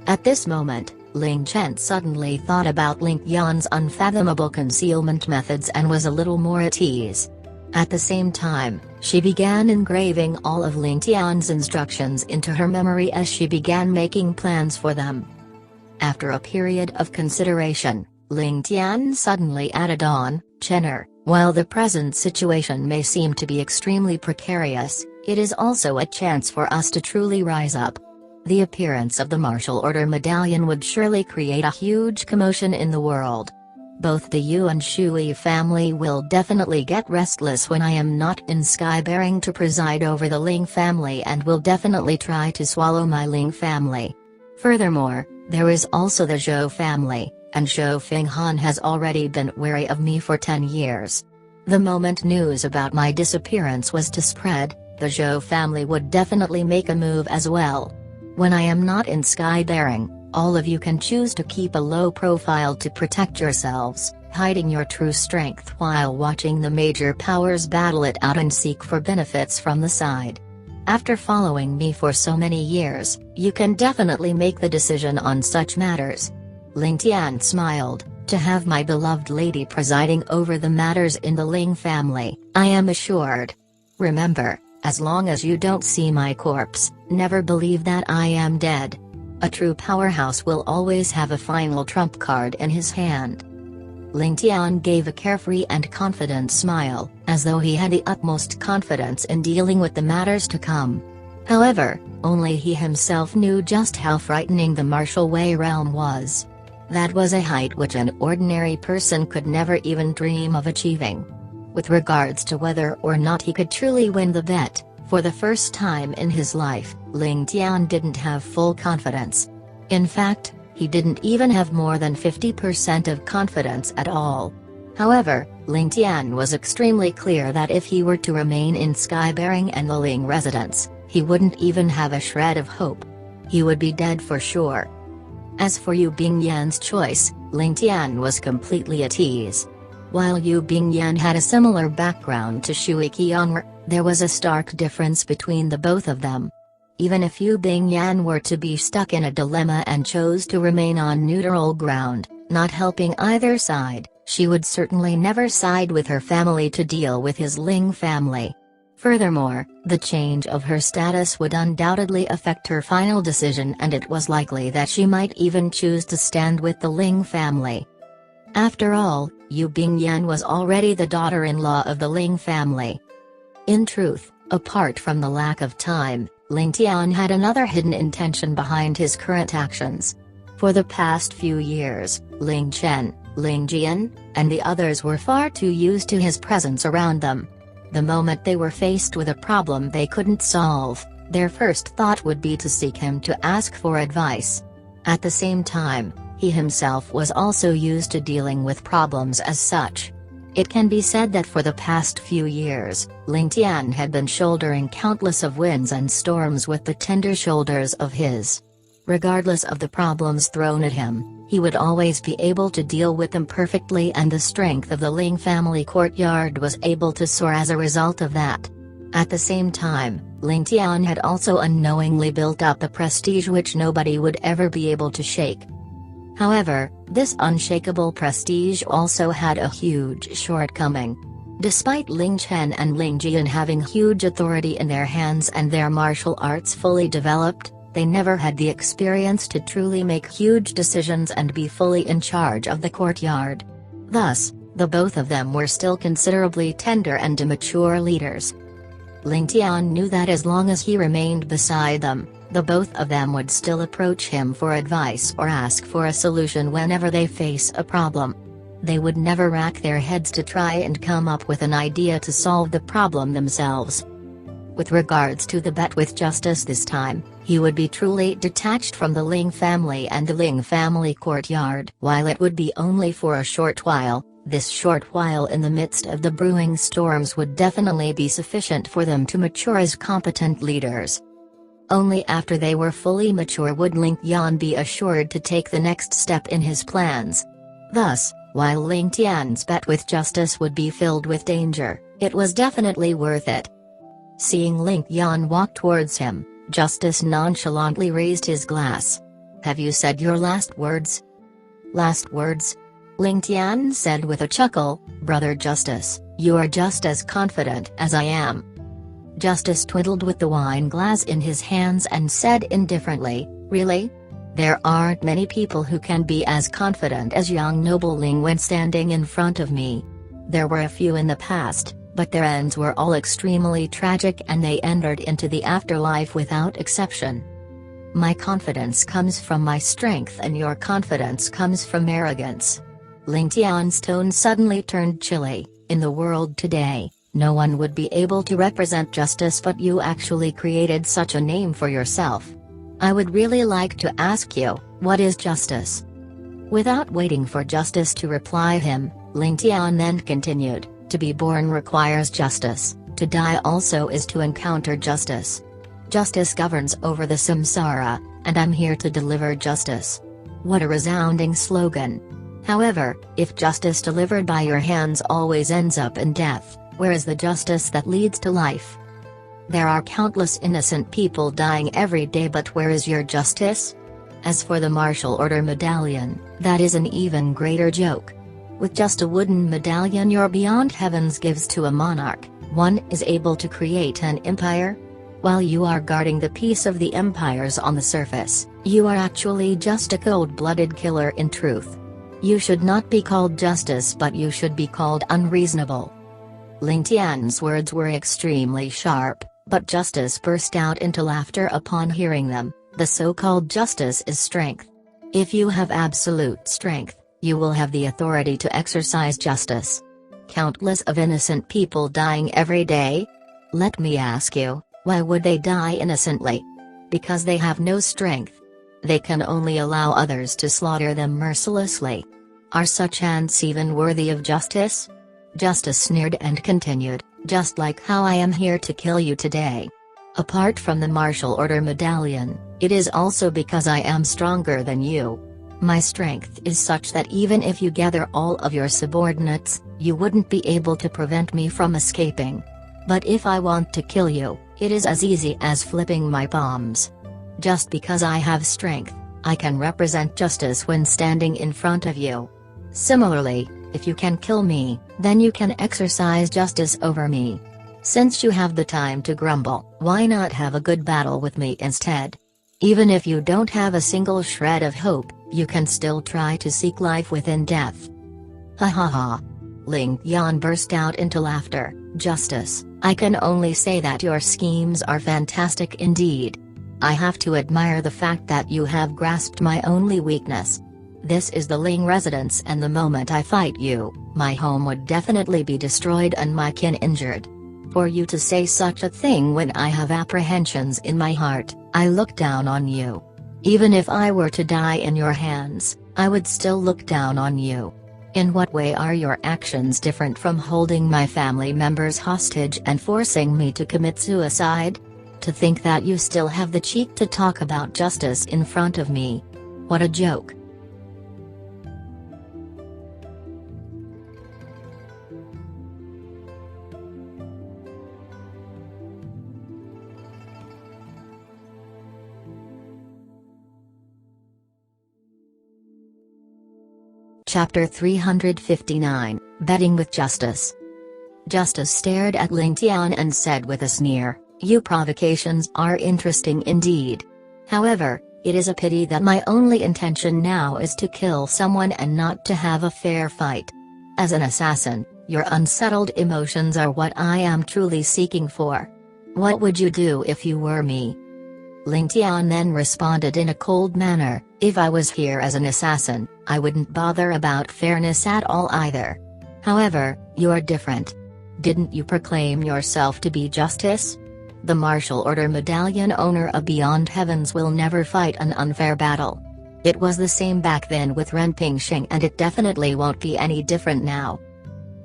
At this moment, Ling Chen suddenly thought about Ling Tian's unfathomable concealment methods and was a little more at ease. At the same time, she began engraving all of Ling Tian's instructions into her memory as she began making plans for them. After a period of consideration, Ling Tian suddenly added on, "Chenner, while the present situation may seem to be extremely precarious, it is also a chance for us to truly rise up. The appearance of the martial order medallion would surely create a huge commotion in the world. Both the Yu and Shui family will definitely get restless when I am not in Skybearing to preside over the Ling family and will definitely try to swallow my Ling family. Furthermore, there is also the Zhou family, and Zhou Fenghan has already been wary of me for 10 years. The moment news about my disappearance was to spread, the Zhou family would definitely make a move as well. When I am not in Skybearing, all of you can choose to keep a low profile to protect yourselves, hiding your true strength while watching the major powers battle it out and seek for benefits from the side. After following me for so many years, you can definitely make the decision on such matters." Ling Tian smiled. "To have my beloved lady presiding over the matters in the Ling family, I am assured. Remember, as long as you don't see my corpse, never believe that I am dead. A true powerhouse will always have a final trump card in his hand." Ling Tian gave a carefree and confident smile, as though he had the utmost confidence in dealing with the matters to come. However, only he himself knew just how frightening the martial Wei realm was. That was a height which an ordinary person could never even dream of achieving. With regards to whether or not he could truly win the bet, for the first time in his life, Ling Tian didn't have full confidence. In fact, he didn't even have more than 50% of confidence at all. However, Ling Tian was extremely clear that if he were to remain in Skybearing and the Ling residence, he wouldn't even have a shred of hope. He would be dead for sure. As for Yu Bingyan's choice, Ling Tian was completely at ease. While Yu Bingyan had a similar background to Shui Qianru, there was a stark difference between the both of them. Even if Yu Bingyan were to be stuck in a dilemma and chose to remain on neutral ground, not helping either side, she would certainly never side with her family to deal with his Ling family. Furthermore, the change of her status would undoubtedly affect her final decision, and it was likely that she might even choose to stand with the Ling family. After all, Yu Bingyan was already the daughter-in-law of the Ling family. In truth, apart from the lack of time, Ling Tian had another hidden intention behind his current actions. For the past few years, Ling Chen, Ling Jian, and the others were far too used to his presence around them. The moment they were faced with a problem they couldn't solve, their first thought would be to seek him to ask for advice. At the same time, he himself was also used to dealing with problems as such. It can be said that for the past few years, Ling Tian had been shouldering countless of winds and storms with the tender shoulders of his. Regardless of the problems thrown at him, he would always be able to deal with them perfectly, and the strength of the Ling family courtyard was able to soar as a result of that. At the same time, Ling Tian had also unknowingly built up a prestige which nobody would ever be able to shake. However, this unshakable prestige also had a huge shortcoming. Despite Ling Chen and Ling Jian having huge authority in their hands and their martial arts fully developed, they never had the experience to truly make huge decisions and be fully in charge of the courtyard. Thus, the both of them were still considerably tender and immature leaders. Ling Tian knew that as long as he remained beside them, the both of them would still approach him for advice or ask for a solution whenever they face a problem. They would never rack their heads to try and come up with an idea to solve the problem themselves. With regards to the bet with justice this time, he would be truly detached from the Ling family and the Ling family courtyard. While it would be only for a short while, this short while in the midst of the brewing storms would definitely be sufficient for them to mature as competent leaders. Only after they were fully mature would Ling Tian be assured to take the next step in his plans. Thus, while Ling Tian's bet with justice would be filled with danger, it was definitely worth it. Seeing Ling Tian walk towards him, Justice nonchalantly raised his glass. "Have you said your last words?" "Last words?" Ling Tian said with a chuckle, "Brother Justice, you are just as confident as I am." Justice twiddled with the wine glass in his hands and said indifferently, "Really? There aren't many people who can be as confident as young noble Ling when standing in front of me. There were a few in the past, but their ends were all extremely tragic and they entered into the afterlife without exception. My confidence comes from my strength and your confidence comes from arrogance." Ling Tian's tone suddenly turned chilly. "In the world today, no one would be able to represent justice, but you actually created such a name for yourself. I would really like to ask you, what is justice?" Without waiting for Justice to reply him, Ling Tian then continued, "To be born requires justice, to die also is to encounter justice. Justice governs over the samsara, and I'm here to deliver justice." What a resounding slogan. However, if justice delivered by your hands always ends up in death, where is the justice that leads to life? There are countless innocent people dying every day, but where is your justice? As for the martial order medallion, that is an even greater joke. With just a wooden medallion your beyond heavens gives to a monarch, one is able to create an empire? While you are guarding the peace of the empires on the surface, you are actually just a cold-blooded killer in truth. You should not be called justice, but you should be called unreasonable. Ling Tian's words were extremely sharp, but Justice burst out into laughter upon hearing them. The so-called justice is strength. If you have absolute strength, you will have the authority to exercise justice. Countless of innocent people dying every day? Let me ask you, why would they die innocently? Because they have no strength. They can only allow others to slaughter them mercilessly. Are such ants even worthy of justice? Justice sneered and continued, "Just like how I am here to kill you today. Apart from the martial order medallion, it is also because I am stronger than you. My strength is such that even if you gather all of your subordinates, you wouldn't be able to prevent me from escaping. But if I want to kill you, it is as easy as flipping my palms. Just because I have strength, I can represent justice when standing in front of you. Similarly, if you can kill me, then you can exercise justice over me. Since you have the time to grumble, why not have a good battle with me instead? Even if you don't have a single shred of hope, you can still try to seek life within death." Ha ha ha. Ling Tian burst out into laughter. "Justice, I can only say that your schemes are fantastic indeed. I have to admire the fact that you have grasped my only weakness. This is the Ling residence, and the moment I fight you, my home would definitely be destroyed and my kin injured. For you to say such a thing when I have apprehensions in my heart, I look down on you. Even if I were to die in your hands, I would still look down on you. In what way are your actions different from holding my family members hostage and forcing me to commit suicide? To think that you still have the cheek to talk about justice in front of me. What a joke." Chapter 359, Betting with Justice. Justice stared at Ling Tian and said with a sneer, "You provocations are interesting indeed. However, it is a pity that my only intention now is to kill someone and not to have a fair fight. As an assassin, your unsettled emotions are what I am truly seeking for. What would you do if you were me?" Ling Tian then responded in a cold manner, "If I was here as an assassin, I wouldn't bother about fairness at all either. However, you're different. Didn't you proclaim yourself to be justice? The martial order medallion owner of Beyond Heavens will never fight an unfair battle. It was the same back then with Ren Pingxing, and it definitely won't be any different now.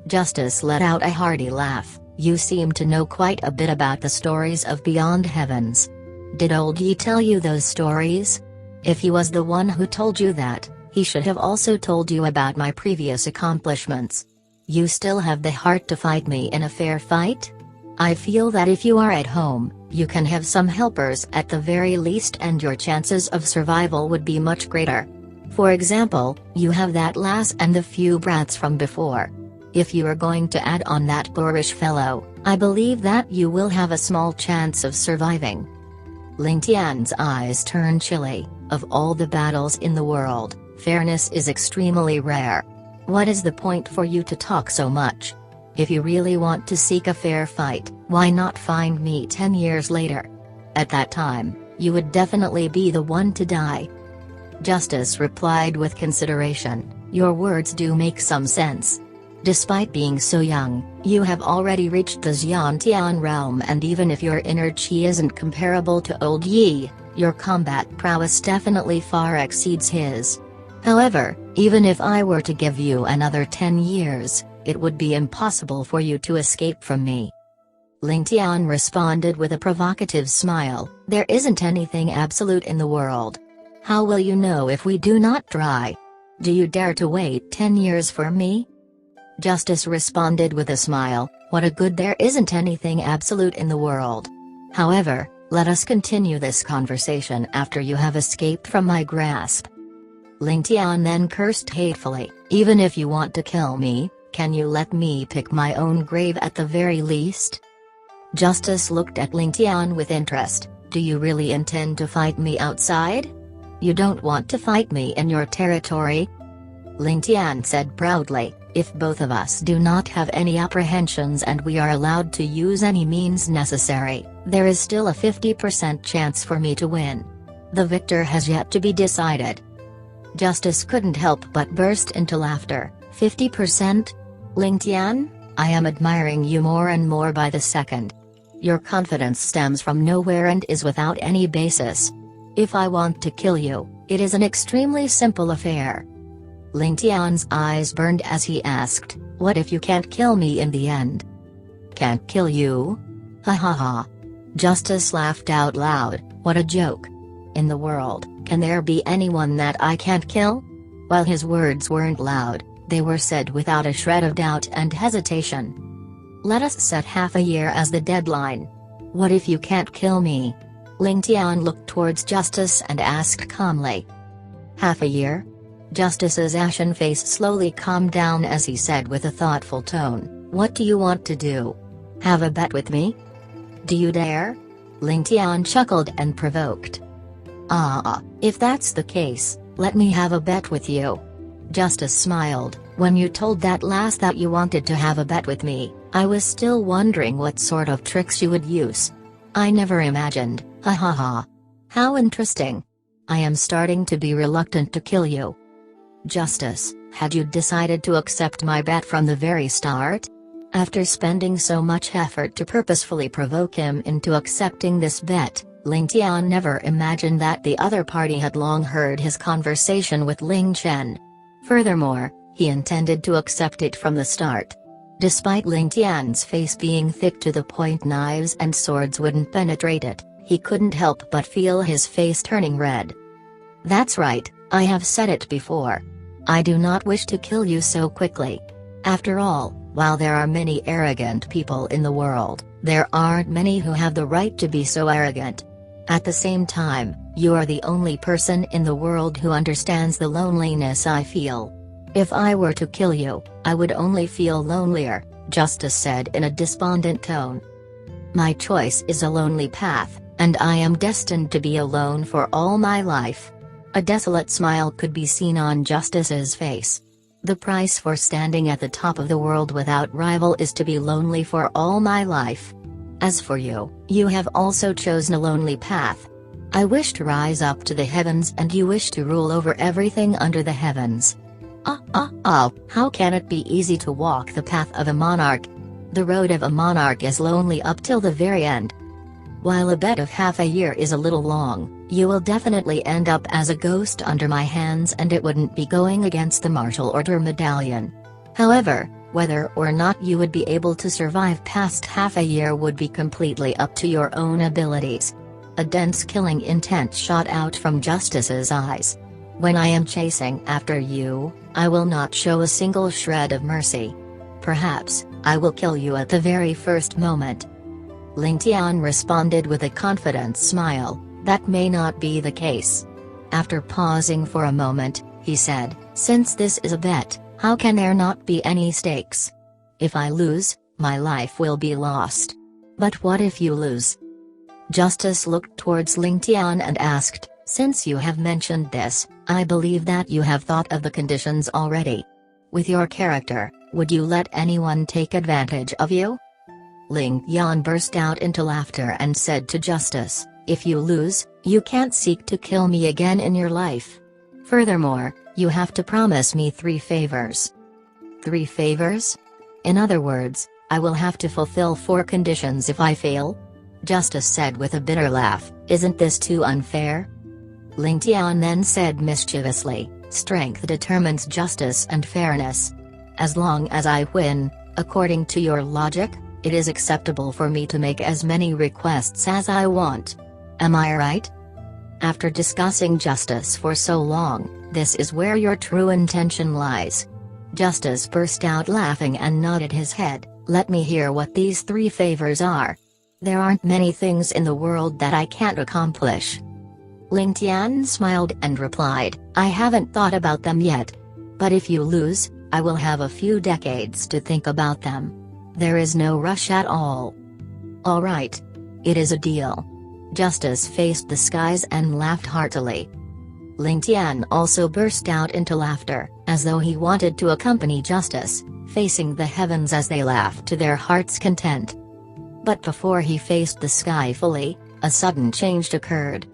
Justice let out a hearty laugh. You seem to know quite a bit about the stories of Beyond Heavens. Did old Yi tell you those stories? If he was the one who told you that, he should have also told you about my previous accomplishments. You still have the heart to fight me in a fair fight? I feel that if you are at home, you can have some helpers at the very least, and your chances of survival would be much greater. For example, you have that lass and the few brats from before. If you are going to add on that boorish fellow, I believe that you will have a small chance of surviving. Ling Tian's eyes turned chilly. Of all the battles in the world, fairness is extremely rare. What is the point for you to talk so much? If you really want to seek a fair fight, why not find me 10 years later? At that time, you would definitely be the one to die. Justice replied with consideration, your words do make some sense. Despite being so young, you have already reached the Xiantian realm, and even if your inner chi isn't comparable to old Yi, your combat prowess definitely far exceeds his. However, even if I were to give you another 10 years, it would be impossible for you to escape from me. Ling Tian responded with a provocative smile, there isn't anything absolute in the world. How will you know if we do not try? Do you dare to wait 10 years for me? Justice responded with a smile, what a good there isn't anything absolute in the world. However, let us continue this conversation after you have escaped from my grasp. Ling Tian then cursed hatefully, even if you want to kill me, can you let me pick my own grave at the very least? Justice looked at Ling Tian with interest, do you really intend to fight me outside? You don't want to fight me in your territory? Ling Tian said proudly, if both of us do not have any apprehensions and we are allowed to use any means necessary, there is still a 50% chance for me to win. The victor has yet to be decided. Justice couldn't help but burst into laughter, 50%? Ling Tian, I am admiring you more and more by the second. Your confidence stems from nowhere and is without any basis. If I want to kill you, it is an extremely simple affair. Ling Tian's eyes burned as he asked, what if you can't kill me in the end? Can't kill you? Ha ha ha. Justice laughed out loud, what a joke. In the world, can there be anyone that I can't kill? While his words weren't loud, they were said without a shred of doubt and hesitation. Let us set half a year as the deadline. What if you can't kill me? Ling Tian looked towards Justice and asked calmly. Half a year? Justice's ashen face slowly calmed down as he said with a thoughtful tone, what do you want to do? Have a bet with me? Do you dare? Ling Tian chuckled and provoked. If that's the case, let me have a bet with you. Justice smiled, when you told that lass that you wanted to have a bet with me, I was still wondering what sort of tricks you would use. I never imagined, ha ha ha. How interesting. I am starting to be reluctant to kill you. Justice, had you decided to accept my bet from the very start? After spending so much effort to purposefully provoke him into accepting this bet, Ling Tian never imagined that the other party had long heard his conversation with Ling Chen. Furthermore, he intended to accept it from the start. Despite Ling Tian's face being thick to the point knives and swords wouldn't penetrate it, he couldn't help but feel his face turning red. That's right, I have said it before. I do not wish to kill you so quickly. After all, while there are many arrogant people in the world, there aren't many who have the right to be so arrogant. At the same time, you are the only person in the world who understands the loneliness I feel. If I were to kill you, I would only feel lonelier, Justice said in a despondent tone. My choice is a lonely path, and I am destined to be alone for all my life. A desolate smile could be seen on Justice's face. The price for standing at the top of the world without rival is to be lonely for all my life. As for you, you have also chosen a lonely path. I wish to rise up to the heavens and you wish to rule over everything under the heavens. How can it be easy to walk the path of a monarch? The road of a monarch is lonely up till the very end. While a bet of half a year is a little long, you will definitely end up as a ghost under my hands, and it wouldn't be going against the martial order medallion. However, whether or not you would be able to survive past half a year would be completely up to your own abilities. A dense killing intent shot out from Justice's eyes. When I am chasing after you, I will not show a single shred of mercy. Perhaps, I will kill you at the very first moment. Ling Tian responded with a confident smile. That may not be the case. After pausing for a moment, he said, since this is a bet, how can there not be any stakes? If I lose, my life will be lost. But what if you lose? Justice looked towards Ling Tian and asked, since you have mentioned this, I believe that you have thought of the conditions already. With your character, would you let anyone take advantage of you? Ling Tian burst out into laughter and said to Justice, if you lose, you can't seek to kill me again in your life. Furthermore, you have to promise me 3 favors. 3 favors? In other words, I will have to fulfill 4 conditions if I fail? Justice said with a bitter laugh, isn't this too unfair? Ling Tian then said mischievously, strength determines justice and fairness. As long as I win, according to your logic, it is acceptable for me to make as many requests as I want. Am I right? After discussing justice for so long, this is where your true intention lies. Justice burst out laughing and nodded his head, let me hear what these 3 favors are. There aren't many things in the world that I can't accomplish. Ling Tian smiled and replied, I haven't thought about them yet. But if you lose, I will have a few decades to think about them. There is no rush at all. All right. It is a deal. Justice faced the skies and laughed heartily. Ling Tian also burst out into laughter, as though he wanted to accompany Justice, facing the heavens as they laughed to their heart's content. But before he faced the sky fully, a sudden change occurred.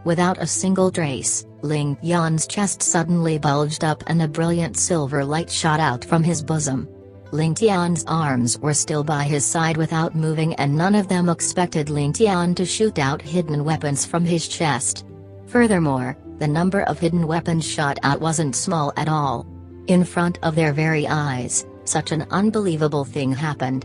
Without a single trace, Ling Tian's chest suddenly bulged up and a brilliant silver light shot out from his bosom. Ling Tian's arms were still by his side without moving, and none of them expected Ling Tian to shoot out hidden weapons from his chest. Furthermore, the number of hidden weapons shot out wasn't small at all. In front of their very eyes, such an unbelievable thing happened.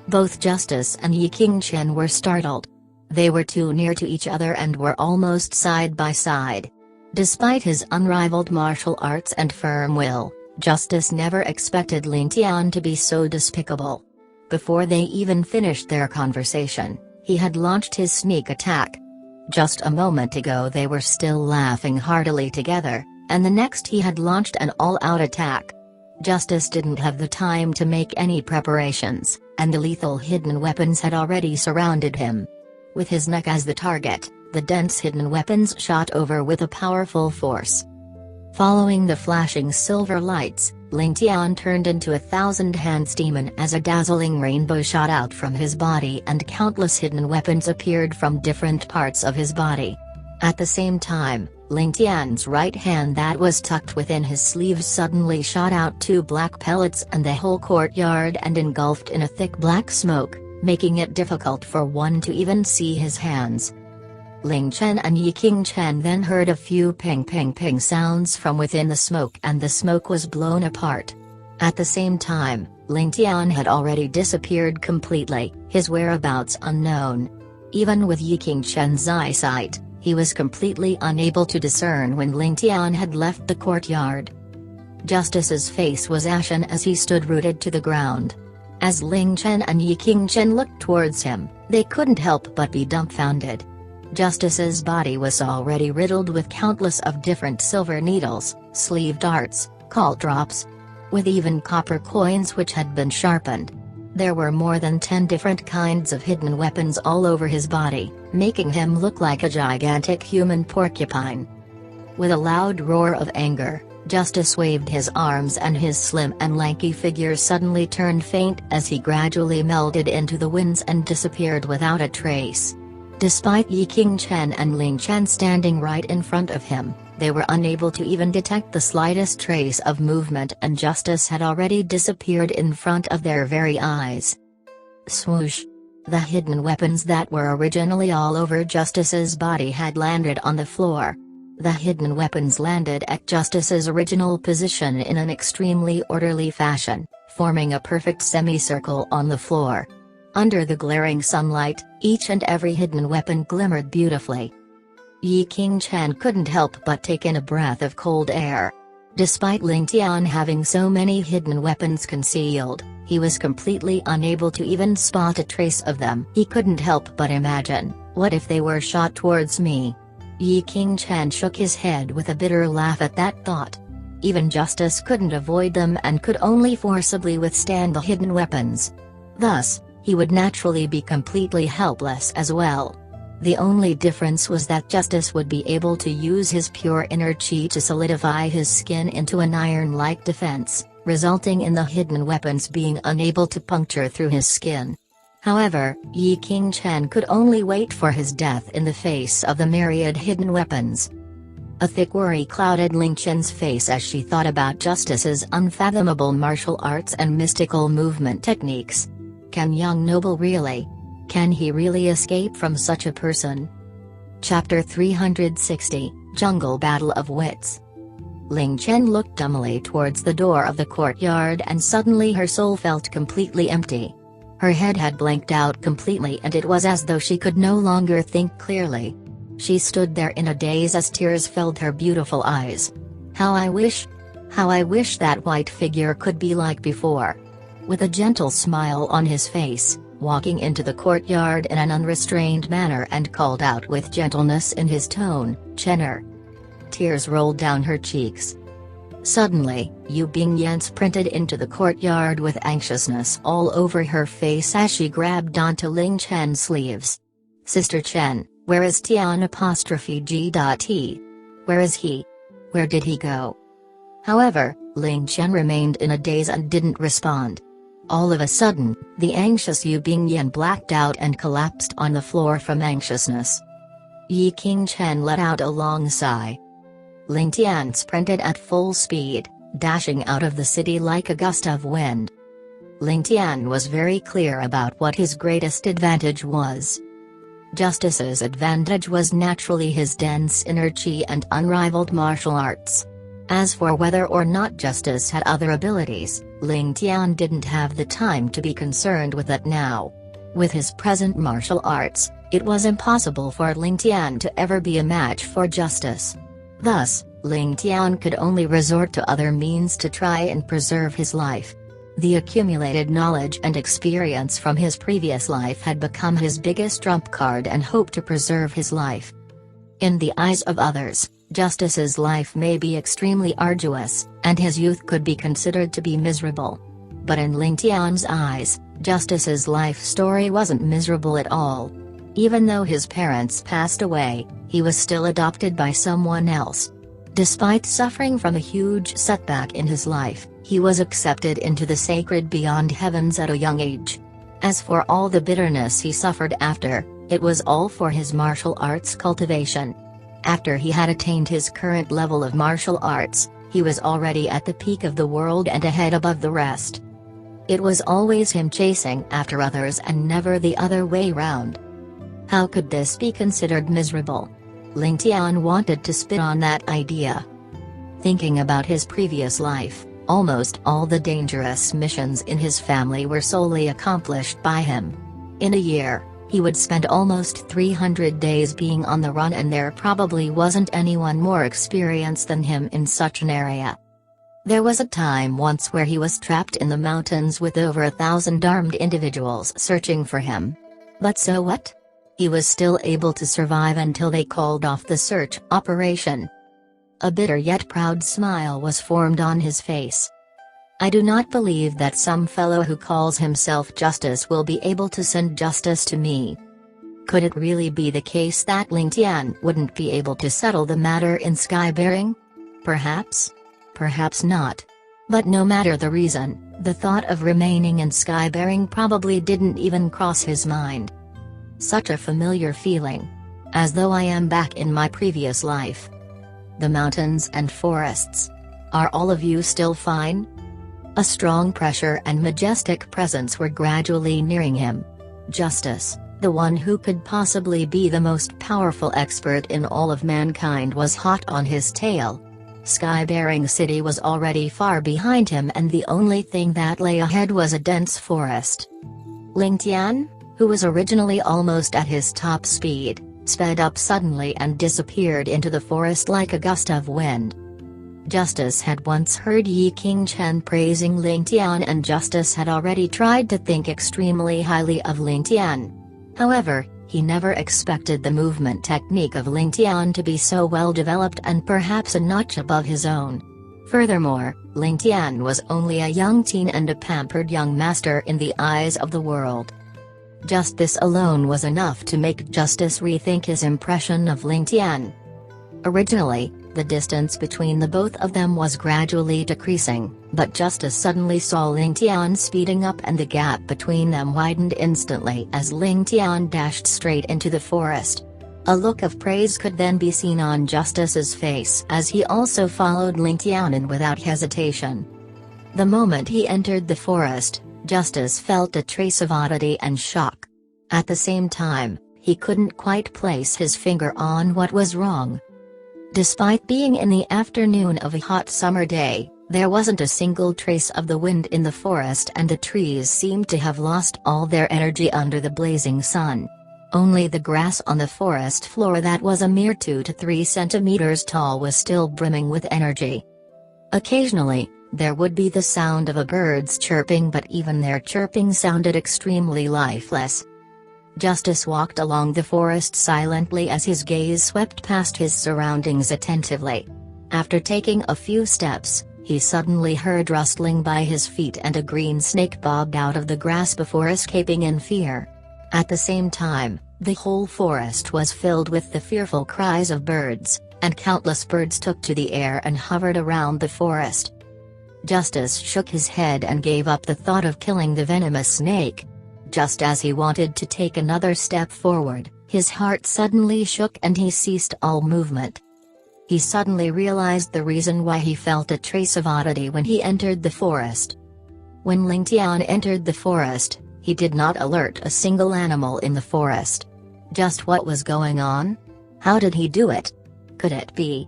Both Justice and Ling Chen were startled. They were too near to each other and were almost side by side. Despite his unrivaled martial arts and firm will, Justice never expected Ling Tian to be so despicable. Before they even finished their conversation, he had launched his sneak attack. Just a moment ago they were still laughing heartily together, and the next he had launched an all-out attack. Justice didn't have the time to make any preparations, and the lethal hidden weapons had already surrounded him. With his neck as the target, the dense hidden weapons shot over with a powerful force. Following the flashing silver lights, Ling Tian turned into a 1,000-hands demon as a dazzling rainbow shot out from his body and countless hidden weapons appeared from different parts of his body. At the same time, Ling Tian's right hand that was tucked within his sleeve suddenly shot out 2 black pellets and the whole courtyard and engulfed in a thick black smoke, making it difficult for one to even see his hands. Ling Chen and Ling Chen then heard a few ping ping ping sounds from within the smoke, and the smoke was blown apart. At the same time, Ling Tian had already disappeared completely, his whereabouts unknown. Even with Ling Chen's eyesight, he was completely unable to discern when Ling Tian had left the courtyard. Justice's face was ashen as he stood rooted to the ground. As Ling Chen and Ling Chen looked towards him, they couldn't help but be dumbfounded. Justice's body was already riddled with countless of different silver needles, sleeve darts, call drops, with even copper coins which had been sharpened. There were more than 10 different kinds of hidden weapons all over his body, making him look like a gigantic human porcupine. With a loud roar of anger, Justice waved his arms and his slim and lanky figure suddenly turned faint as he gradually melded into the winds and disappeared without a trace. Despite Ling Chen and Ling Chen standing right in front of him, they were unable to even detect the slightest trace of movement, and Justice had already disappeared in front of their very eyes. Swoosh! The hidden weapons that were originally all over Justice's body had landed on the floor. The hidden weapons landed at Justice's original position in an extremely orderly fashion, forming a perfect semicircle on the floor. Under the glaring sunlight, each and every hidden weapon glimmered beautifully. Ling Chen couldn't help but take in a breath of cold air. Despite Ling Tian having so many hidden weapons concealed, he was completely unable to even spot a trace of them. He couldn't help but imagine, what if they were shot towards me? Ling Chen shook his head with a bitter laugh at that thought. Even Justice couldn't avoid them and could only forcibly withstand the hidden weapons. Thus, he would naturally be completely helpless as well. The only difference was that Justice would be able to use his pure inner chi to solidify his skin into an iron-like defense, resulting in the hidden weapons being unable to puncture through his skin. However, Ling Chen could only wait for his death in the face of the myriad hidden weapons. A thick worry clouded Ling Chen's face as she thought about Justice's unfathomable martial arts and mystical movement techniques. Can young noble really? Can he really escape from such a person? Chapter 360, Jungle Battle of Wits. Ling Chen looked dumbly towards the door of the courtyard and suddenly her soul felt completely empty. Her head had blanked out completely and it was as though she could no longer think clearly. She stood there in a daze as tears filled her beautiful eyes. How I wish that white figure could be like before. With a gentle smile on his face, walking into the courtyard in an unrestrained manner and called out with gentleness in his tone, "Chenner." Tears rolled down her cheeks. Suddenly, Yu Bingyan sprinted into the courtyard with anxiousness all over her face as she grabbed onto Ling Chen's sleeves. "Sister Chen, where is Tian''G.T? Where is he? Where did he go?" However, Ling Chen remained in a daze and didn't respond. All of a sudden, the anxious Yu Bingyan blacked out and collapsed on the floor from anxiousness. Ling Chen let out a long sigh. Ling Tian sprinted at full speed, dashing out of the city like a gust of wind. Ling Tian was very clear about what his greatest advantage was. Justice's advantage was naturally his dense inner chi and unrivaled martial arts. As for whether or not Justice had other abilities, Ling Tian didn't have the time to be concerned with that now. With his present martial arts, it was impossible for Ling Tian to ever be a match for Justice. Thus, Ling Tian could only resort to other means to try and preserve his life. The accumulated knowledge and experience from his previous life had become his biggest trump card and hoped to preserve his life. In the eyes of others, Justice's life may be extremely arduous, and his youth could be considered to be miserable. But in Ling Tian's eyes, Justice's life story wasn't miserable at all. Even though his parents passed away, he was still adopted by someone else. Despite suffering from a huge setback in his life, he was accepted into the sacred beyond heavens at a young age. As for all the bitterness he suffered after, it was all for his martial arts cultivation. After he had attained his current level of martial arts, he was already at the peak of the world and a head above the rest. It was always him chasing after others and never the other way round. How could this be considered miserable? Ling Tian wanted to spit on that idea. Thinking about his previous life, almost all the dangerous missions in his family were solely accomplished by him. In a year, he would spend almost 300 days being on the run and there probably wasn't anyone more experienced than him in such an area. There was a time once where he was trapped in the mountains with over 1,000 armed individuals searching for him. But so what? He was still able to survive until they called off the search operation. A bitter yet proud smile was formed on his face. I do not believe that some fellow who calls himself Justice will be able to send justice to me. Could it really be the case that Ling Tian wouldn't be able to settle the matter in Skybearing? Perhaps. Perhaps not. But no matter the reason, the thought of remaining in Skybearing probably didn't even cross his mind. Such a familiar feeling. As though I am back in my previous life. The mountains and forests. Are all of you still fine? A strong pressure and majestic presence were gradually nearing him. Justice, the one who could possibly be the most powerful expert in all of mankind, was hot on his tail. Sky-bearing City was already far behind him, and the only thing that lay ahead was a dense forest. Ling Tian, who was originally almost at his top speed, sped up suddenly and disappeared into the forest like a gust of wind. Justice had once heard Ling Chen praising Ling Tian, and Justice had already tried to think extremely highly of Ling Tian. However, he never expected the movement technique of Ling Tian to be so well developed and perhaps a notch above his own. Furthermore, Ling Tian was only a young teen and a pampered young master in the eyes of the world. Just this alone was enough to make Justice rethink his impression of Ling Tian. Originally, the distance between the both of them was gradually decreasing, but Justice suddenly saw Ling Tian speeding up, and the gap between them widened instantly as Ling Tian dashed straight into the forest. A look of praise could then be seen on Justice's face as he also followed Ling Tian in without hesitation. The moment he entered the forest, Justice felt a trace of oddity and shock. At the same time, he couldn't quite place his finger on what was wrong. Despite being in the afternoon of a hot summer day, there wasn't a single trace of the wind in the forest, and the trees seemed to have lost all their energy under the blazing sun. Only the grass on the forest floor, that was a mere 2 to 3 centimeters tall, was still brimming with energy. Occasionally, there would be the sound of a bird's chirping, but even their chirping sounded extremely lifeless. Justice walked along the forest silently as his gaze swept past his surroundings attentively. After taking a few steps, he suddenly heard rustling by his feet, and a green snake bobbed out of the grass before escaping in fear. At the same time, the whole forest was filled with the fearful cries of birds, and countless birds took to the air and hovered around the forest. Justice shook his head and gave up the thought of killing the venomous snake. Just as he wanted to take another step forward, his heart suddenly shook and he ceased all movement. He suddenly realized the reason why he felt a trace of oddity when he entered the forest. When Ling Tian entered the forest, he did not alert a single animal in the forest. Just what was going on? How did he do it? Could it be?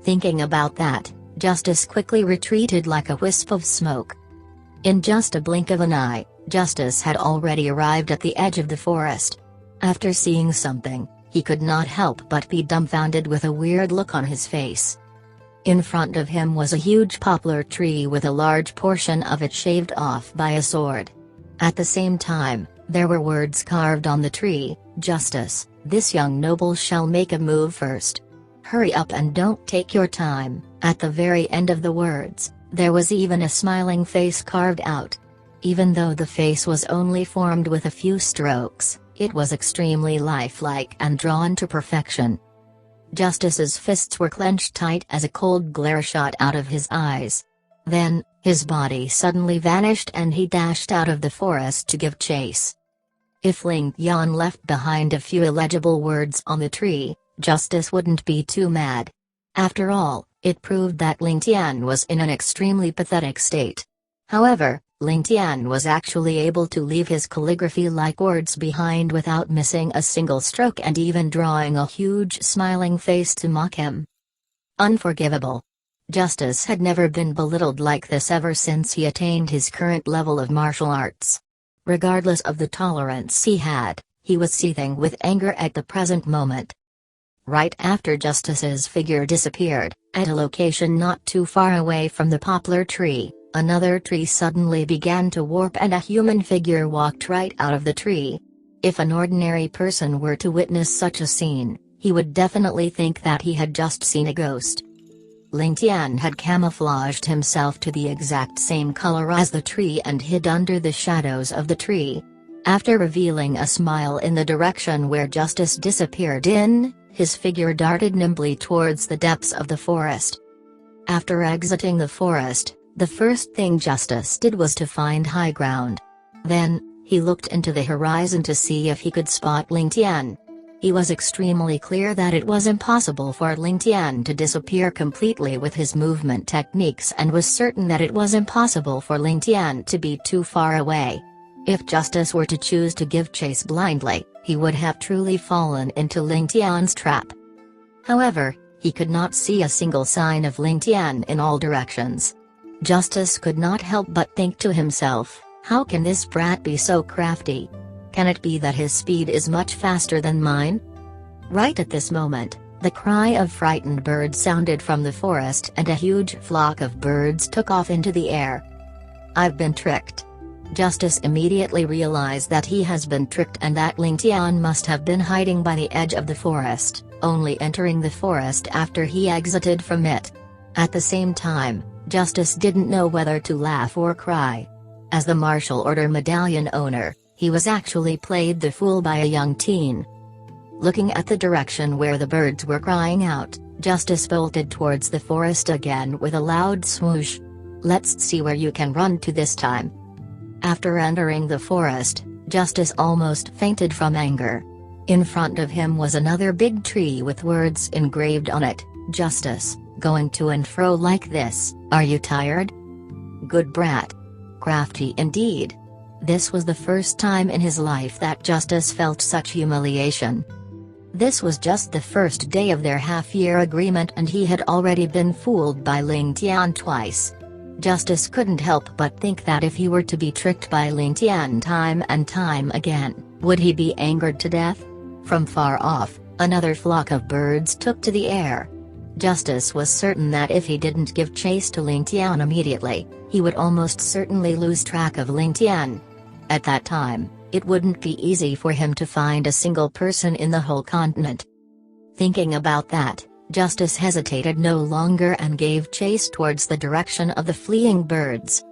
Thinking about that, Justice quickly retreated like a wisp of smoke. In just a blink of an eye, Justice had already arrived at the edge of the forest. After seeing something, he could not help but be dumbfounded with a weird look on his face. In front of him was a huge poplar tree with a large portion of it shaved off by a sword. At the same time, there were words carved on the tree: "Justice, this young noble shall make a move first. Hurry up and don't take your time." At the very end of the words, there was even a smiling face carved out. Even though the face was only formed with a few strokes, it was extremely lifelike and drawn to perfection. Justice's fists were clenched tight as a cold glare shot out of his eyes. Then, his body suddenly vanished and he dashed out of the forest to give chase. If Ling Tian left behind a few illegible words on the tree, Justice wouldn't be too mad. After all, it proved that Ling Tian was in an extremely pathetic state. However, Ling Tian was actually able to leave his calligraphy-like words behind without missing a single stroke and even drawing a huge smiling face to mock him. Unforgivable. Justice had never been belittled like this ever since he attained his current level of martial arts. Regardless of the tolerance he had, he was seething with anger at the present moment. Right after Justice's figure disappeared, at a location not too far away from the poplar tree, another tree suddenly began to warp and a human figure walked right out of the tree. If an ordinary person were to witness such a scene, he would definitely think that he had just seen a ghost. Ling Tian had camouflaged himself to the exact same color as the tree and hid under the shadows of the tree. After revealing a smile in the direction where Justice disappeared in, his figure darted nimbly towards the depths of the forest. After exiting the forest, the first thing Justice did was to find high ground. Then, he looked into the horizon to see if he could spot Ling Tian. He was extremely clear that it was impossible for Ling Tian to disappear completely with his movement techniques and was certain that it was impossible for Ling Tian to be too far away. If Justice were to choose to give chase blindly, he would have truly fallen into Ling Tian's trap. However, he could not see a single sign of Ling Tian in all directions. Justice could not help but think to himself, how can this brat be so crafty? Can it be that his speed is much faster than mine? Right at this moment, the cry of frightened birds sounded from the forest and a huge flock of birds took off into the air. I've been tricked. Justice immediately realized that he has been tricked and that Ling Tian must have been hiding by the edge of the forest, only entering the forest after he exited from it. At the same time, Justice didn't know whether to laugh or cry. As the martial order medallion owner, he was actually played the fool by a young teen. Looking at the direction where the birds were crying out, Justice bolted towards the forest again with a loud swoosh. Let's see where you can run to this time. After entering the forest, Justice almost fainted from anger. In front of him was another big tree with words engraved on it, Justice, going to and fro like this, are you tired? Good brat. Crafty indeed. This was the first time in his life that Justice felt such humiliation. This was just the first day of their half-year agreement and he had already been fooled by Ling Tian twice. Justice couldn't help but think that if he were to be tricked by Ling Tian time and time again, would he be angered to death? From far off, another flock of birds took to the air. Justice was certain that if he didn't give chase to Ling Tian immediately, he would almost certainly lose track of Ling Tian. At that time, it wouldn't be easy for him to find a single person in the whole continent. Thinking about that, Justice hesitated no longer and gave chase towards the direction of the fleeing birds.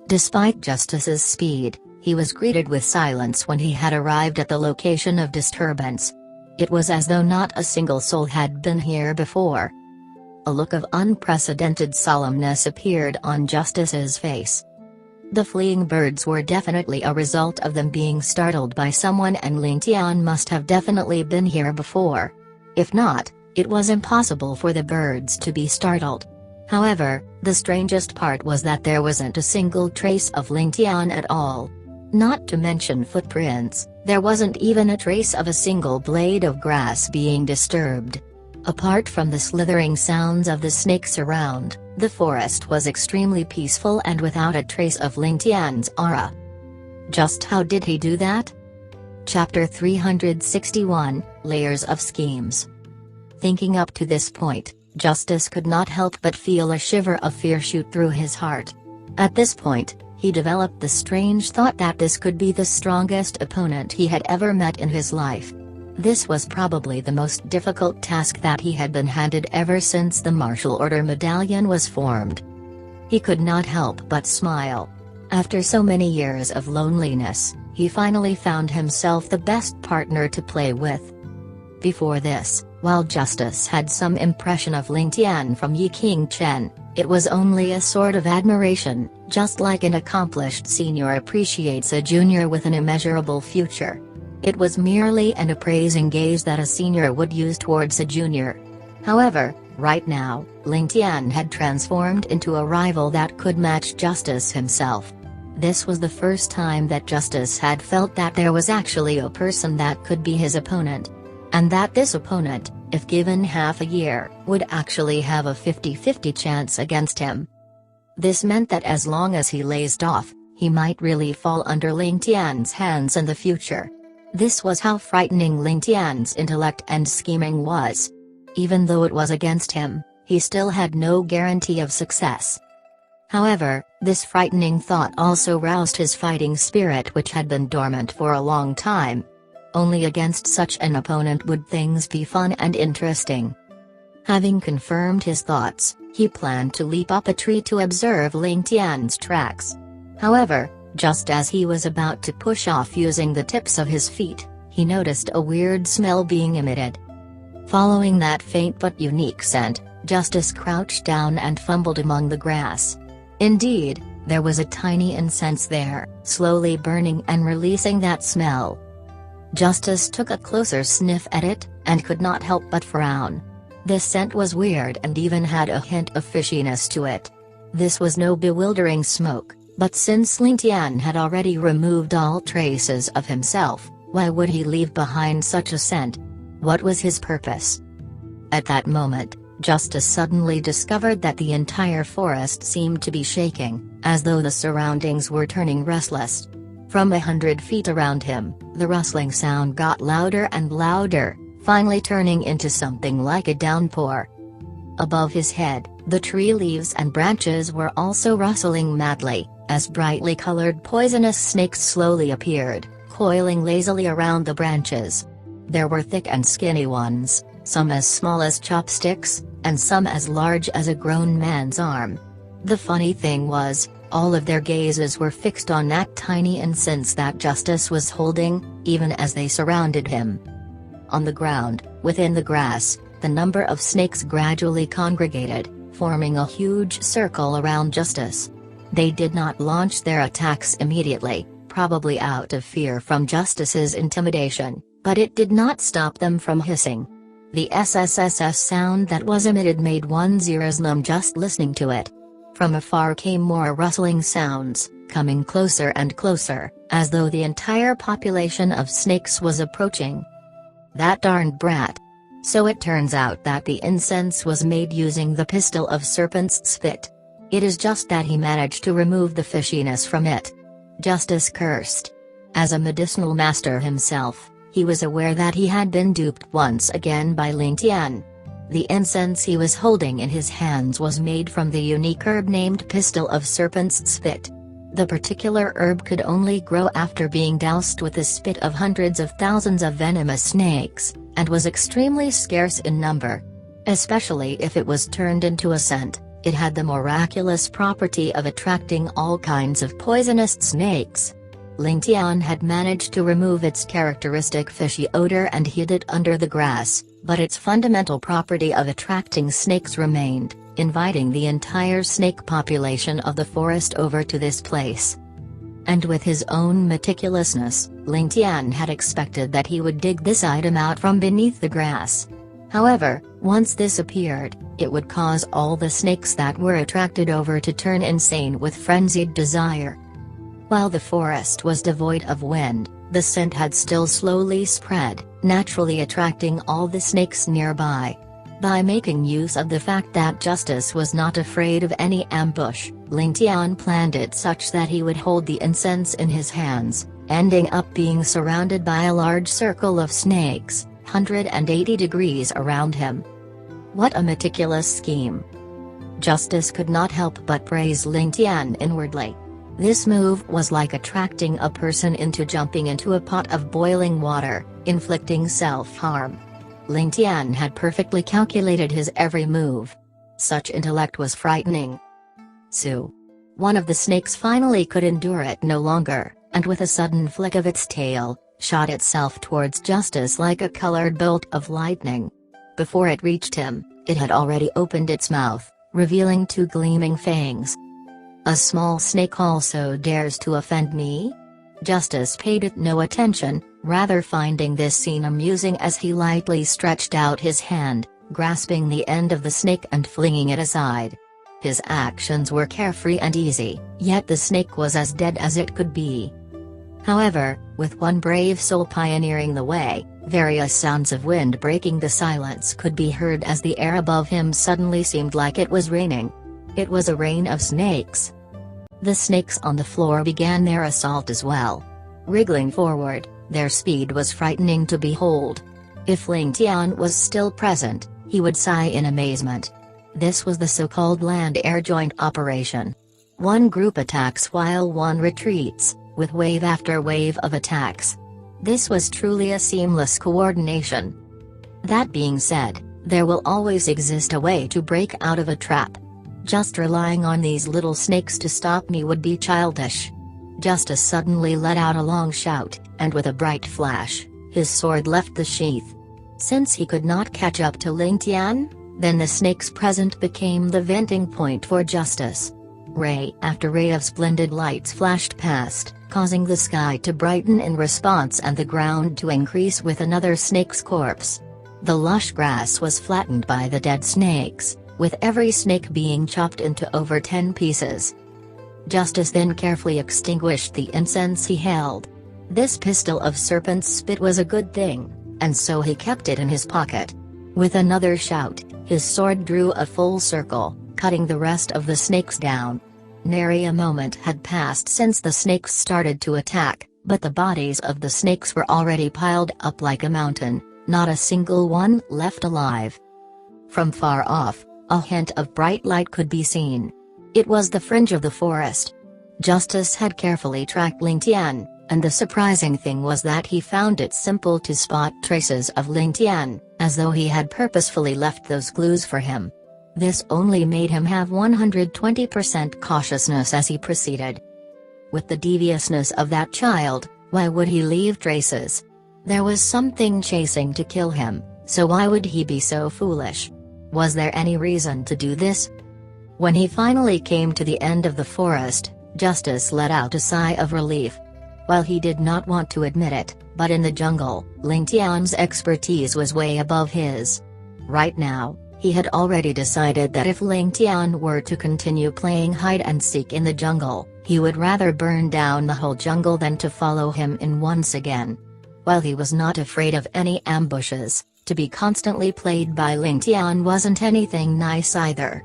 Despite Justice's speed, he was greeted with silence when he had arrived at the location of disturbance. It was as though not a single soul had been here before. A look of unprecedented solemnness appeared on Justice's face. The fleeing birds were definitely a result of them being startled by someone and Ling Tian must have definitely been here before. If not, it was impossible for the birds to be startled. However, the strangest part was that there wasn't a single trace of Ling Tian at all. Not to mention footprints, there wasn't even a trace of a single blade of grass being disturbed. Apart from the slithering sounds of the snakes around, the forest was extremely peaceful and without a trace of Ling Tian's aura. Just how did he do that? Chapter 361, Layers of Schemes. Thinking up to this point, Justice could not help but feel a shiver of fear shoot through his heart. At this point, he developed the strange thought that this could be the strongest opponent he had ever met in his life. This was probably the most difficult task that he had been handed ever since the martial order medallion was formed. He could not help but smile. After so many years of loneliness, he finally found himself the best partner to play with. Before this, while Justice had some impression of Ling Tian from Ling Chen, it was only a sort of admiration, just like an accomplished senior appreciates a junior with an immeasurable future. It was merely an appraising gaze that a senior would use towards a junior. However, right now, Ling Tian had transformed into a rival that could match Justice himself. This was the first time that Justice had felt that there was actually a person that could be his opponent. And that this opponent, if given half a year, would actually have a 50-50 chance against him. This meant that as long as he lazed off, he might really fall under Ling Tian's hands in the future. This was how frightening Ling Tian's intellect and scheming was. Even though it was against him, he still had no guarantee of success. However, this frightening thought also roused his fighting spirit which had been dormant for a long time. Only against such an opponent would things be fun and interesting. Having confirmed his thoughts, he planned to leap up a tree to observe Ling Tian's tracks. However, just as he was about to push off using the tips of his feet, he noticed a weird smell being emitted. Following that faint but unique scent, Justice crouched down and fumbled among the grass. Indeed, there was a tiny incense there, slowly burning and releasing that smell. Justice took a closer sniff at it, and could not help but frown. This scent was weird and even had a hint of fishiness to it. This was no bewildering smoke, But since Ling Tian had already removed all traces of himself, why would he leave behind such a scent? What was his purpose? At that moment, Justice suddenly discovered that the entire forest seemed to be shaking, as though the surroundings were turning restless. From 100 feet around him, the rustling sound got louder and louder, finally turning into something like a downpour. Above his head, the tree leaves and branches were also rustling madly, as brightly colored poisonous snakes slowly appeared, coiling lazily around the branches. There were thick and skinny ones, some as small as chopsticks, and some as large as a grown man's arm. The funny thing was, all of their gazes were fixed on that tiny incense that Justice was holding, even as they surrounded him. On the ground, within the grass, the number of snakes gradually congregated, forming a huge circle around Justice. They did not launch their attacks immediately, probably out of fear from Justice's intimidation, but it did not stop them from hissing. The SSSS sound that was emitted made one's ears numb just listening to it. From afar came more rustling sounds, coming closer and closer, as though the entire population of snakes was approaching. That darned brat. So it turns out that the incense was made using the pistil of serpent's spit. It is just that he managed to remove the fishiness from it. Justice cursed. As a medicinal master himself, he was aware that he had been duped once again by Ling Tian. The incense he was holding in his hands was made from the unique herb named pistil of serpent's spit. The particular herb could only grow after being doused with the spit of hundreds of thousands of venomous snakes, and was extremely scarce in number. Especially if it was turned into a scent, it had the miraculous property of attracting all kinds of poisonous snakes. Ling Tian had managed to remove its characteristic fishy odor and hid it under the grass, but its fundamental property of attracting snakes remained, inviting the entire snake population of the forest over to this place. And with his own meticulousness, Ling Tian had expected that he would dig this item out from beneath the grass. However, once this appeared, it would cause all the snakes that were attracted over to turn insane with frenzied desire. While the forest was devoid of wind, the scent had still slowly spread, naturally attracting all the snakes nearby. By making use of the fact that Justice was not afraid of any ambush, Ling Tian planned it such that he would hold the incense in his hands, ending up being surrounded by a large circle of snakes, 180 degrees around him. What a meticulous scheme! Justice could not help but praise Ling Tian inwardly. This move was like attracting a person into jumping into a pot of boiling water, inflicting self-harm. Ling Tian had perfectly calculated his every move. Such intellect was frightening. Su. One of the snakes finally could endure it no longer, and with a sudden flick of its tail, shot itself towards Justice like a colored bolt of lightning. Before it reached him, it had already opened its mouth, revealing two gleaming fangs. A small snake also dares to offend me? Justice paid it no attention, rather finding this scene amusing as he lightly stretched out his hand, grasping the end of the snake and flinging it aside. His actions were carefree and easy, yet the snake was as dead as it could be. However, with one brave soul pioneering the way, various sounds of wind breaking the silence could be heard as the air above him suddenly seemed like it was raining. It was a rain of snakes. The snakes on the floor began their assault as well. Wriggling forward, their speed was frightening to behold. If Ling Tian was still present, he would sigh in amazement. This was the so-called land-air joint operation. One group attacks while one retreats, with wave after wave of attacks. This was truly a seamless coordination. That being said, there will always exist a way to break out of a trap. Just relying on these little snakes to stop me would be childish. Justice suddenly let out a long shout, and with a bright flash, his sword left the sheath. Since he could not catch up to Ling Tian, then the snakes present became the venting point for Justice. Ray after ray of splendid lights flashed past, causing the sky to brighten in response and the ground to increase with another snake's corpse. The lush grass was flattened by the dead snakes, with every snake being chopped into over 10 pieces. Justice then carefully extinguished the incense he held. This pistol of serpent's spit was a good thing, and so he kept it in his pocket. With another shout, his sword drew a full circle, cutting the rest of the snakes down. Nary a moment had passed since the snakes started to attack, but the bodies of the snakes were already piled up like a mountain, not a single one left alive. From far off, a hint of bright light could be seen. It was the fringe of the forest. Justice had carefully tracked Ling Tian, and the surprising thing was that he found it simple to spot traces of Ling Tian, as though he had purposefully left those clues for him. This only made him have 120% cautiousness as he proceeded. With the deviousness of that child, why would he leave traces? There was something chasing to kill him, so why would he be so foolish? Was there any reason to do this? When he finally came to the end of the forest, Justice let out a sigh of relief. While he did not want to admit it, but in the jungle, Ling Tian's expertise was way above his. Right now, he had already decided that if Ling Tian were to continue playing hide-and-seek in the jungle, he would rather burn down the whole jungle than to follow him in once again. While he was not afraid of any ambushes, to be constantly played by Ling Tian wasn't anything nice either.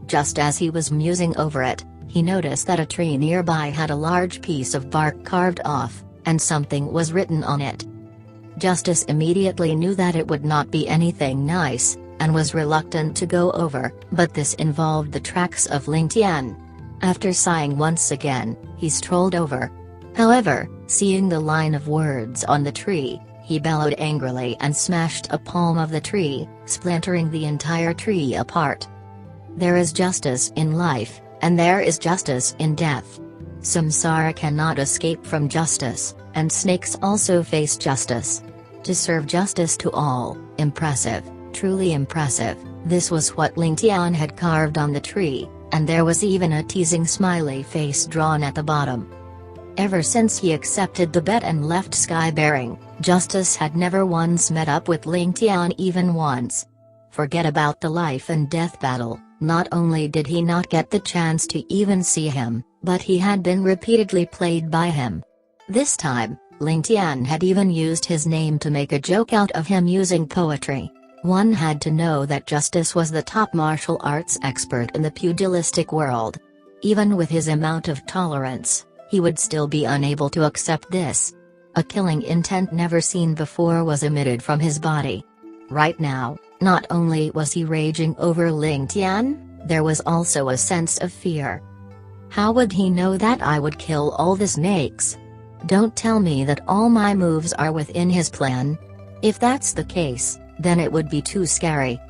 Just as he was musing over it, he noticed that a tree nearby had a large piece of bark carved off, and something was written on it. Justice immediately knew that it would not be anything nice, and was reluctant to go over, but this involved the tracks of Ling Tian. After sighing once again, he strolled over. However, seeing the line of words on the tree, he bellowed angrily and smashed a palm of the tree, splintering the entire tree apart. There is justice in life, and there is justice in death. Samsara cannot escape from justice, and snakes also face justice. To serve justice to all, impressive, truly impressive. This was what Ling Tian had carved on the tree, and there was even a teasing smiley face drawn at the bottom. Ever since he accepted the bet and left Skybearing, Justice had never once met up with Ling Tian even once. Forget about the life and death battle, not only did he not get the chance to even see him, but he had been repeatedly played by him. This time, Ling Tian had even used his name to make a joke out of him using poetry. One had to know that Justice was the top martial arts expert in the pugilistic world. Even with his amount of tolerance, he would still be unable to accept this. A killing intent never seen before was emitted from his body. Right now, not only was he raging over Ling Tian, there was also a sense of fear. How would he know that I would kill all the snakes? Don't tell me that all my moves are within his plan. If that's the case, then it would be too scary.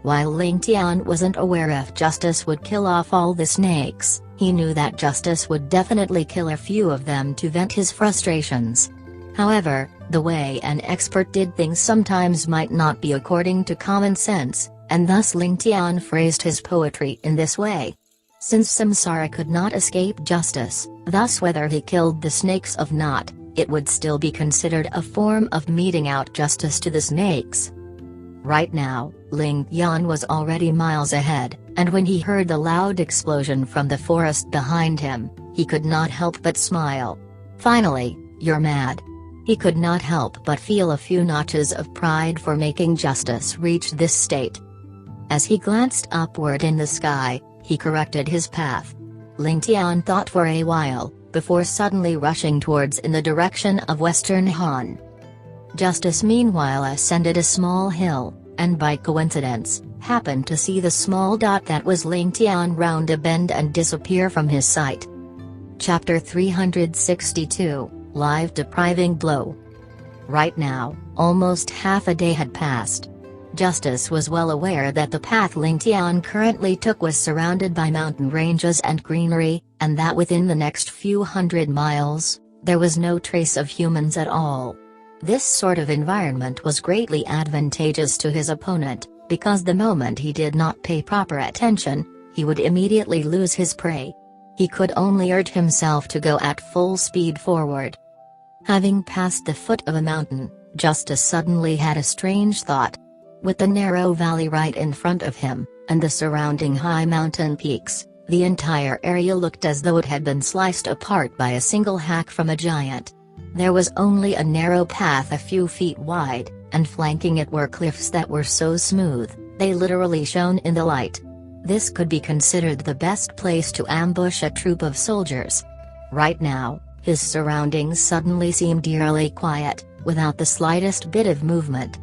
While Ling Tian wasn't aware if Justice would kill off all the snakes, he knew that Justice would definitely kill a few of them to vent his frustrations. However, the way an expert did things sometimes might not be according to common sense, and thus Ling Tian phrased his poetry in this way. Since Samsara could not escape justice, thus whether he killed the snakes or not, it would still be considered a form of meting out justice to the snakes. Right now, Ling Tian was already miles ahead, and when he heard the loud explosion from the forest behind him, he could not help but smile. Finally, you're mad. He could not help but feel a few notches of pride for making justice reach this state. As he glanced upward in the sky, he corrected his path. Ling Tian thought for a while, before suddenly rushing towards in the direction of Western Han. Justice meanwhile ascended a small hill, and by coincidence, happened to see the small dot that was Ling Tian round a bend and disappear from his sight. Chapter 362, Life Depriving Blow. Right now, almost half a day had passed. Justice was well aware that the path Ling Tian currently took was surrounded by mountain ranges and greenery, and that within the next few hundred miles, there was no trace of humans at all. This sort of environment was greatly advantageous to his opponent, because the moment he did not pay proper attention, he would immediately lose his prey. He could only urge himself to go at full speed forward. Having passed the foot of a mountain, Justice suddenly had a strange thought. With the narrow valley right in front of him, and the surrounding high mountain peaks, The entire area looked as though it had been sliced apart by a single hack from a giant. There was only a narrow path a few feet wide, and flanking it were cliffs that were so smooth, they literally shone in the light. This could be considered the best place to ambush a troop of soldiers. Right now, his surroundings suddenly seemed eerily quiet, without the slightest bit of movement.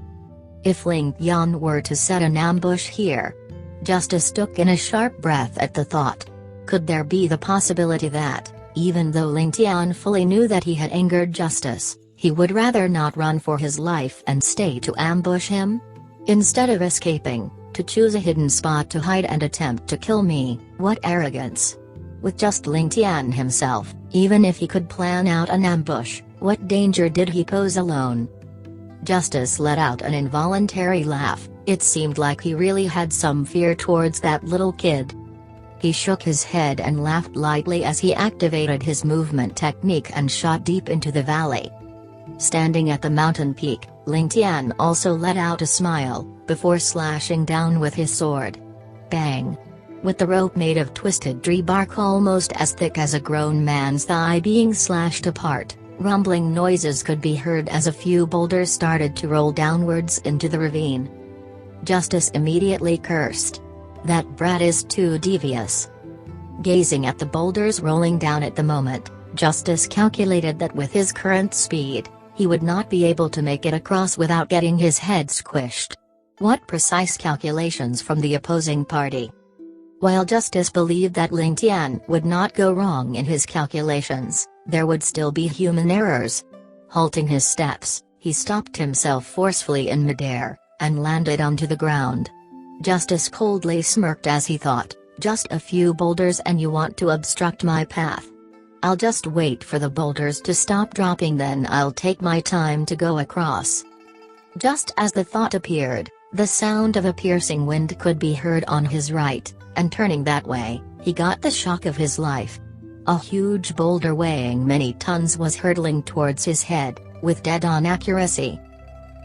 If Ling Tian were to set an ambush here? Justice took in a sharp breath at the thought. Could there be the possibility that, even though Ling Tian fully knew that he had angered Justice, he would rather not run for his life and stay to ambush him? Instead of escaping, to choose a hidden spot to hide and attempt to kill me, what arrogance! With just Ling Tian himself, even if he could plan out an ambush, what danger did he pose alone? Justice let out an involuntary laugh. It seemed like he really had some fear towards that little kid. He shook his head and laughed lightly as he activated his movement technique and shot deep into the valley. Standing at the mountain peak, Ling Tian also let out a smile, before slashing down with his sword. Bang! With the rope made of twisted tree bark almost as thick as a grown man's thigh being slashed apart, rumbling noises could be heard as a few boulders started to roll downwards into the ravine. Justice immediately cursed. That brat is too devious. Gazing at the boulders rolling down at the moment, Justice calculated that with his current speed, he would not be able to make it across without getting his head squished. What precise calculations from the opposing party! While Justice believed that Ling Tian would not go wrong in his calculations, there would still be human errors. Halting his steps, he stopped himself forcefully in midair, and landed onto the ground. Justice coldly smirked as he thought, just a few boulders and you want to obstruct my path. I'll just wait for the boulders to stop dropping, then I'll take my time to go across. Just as the thought appeared, the sound of a piercing wind could be heard on his right, and turning that way, he got the shock of his life. A huge boulder weighing many tons was hurtling towards his head, with dead-on accuracy.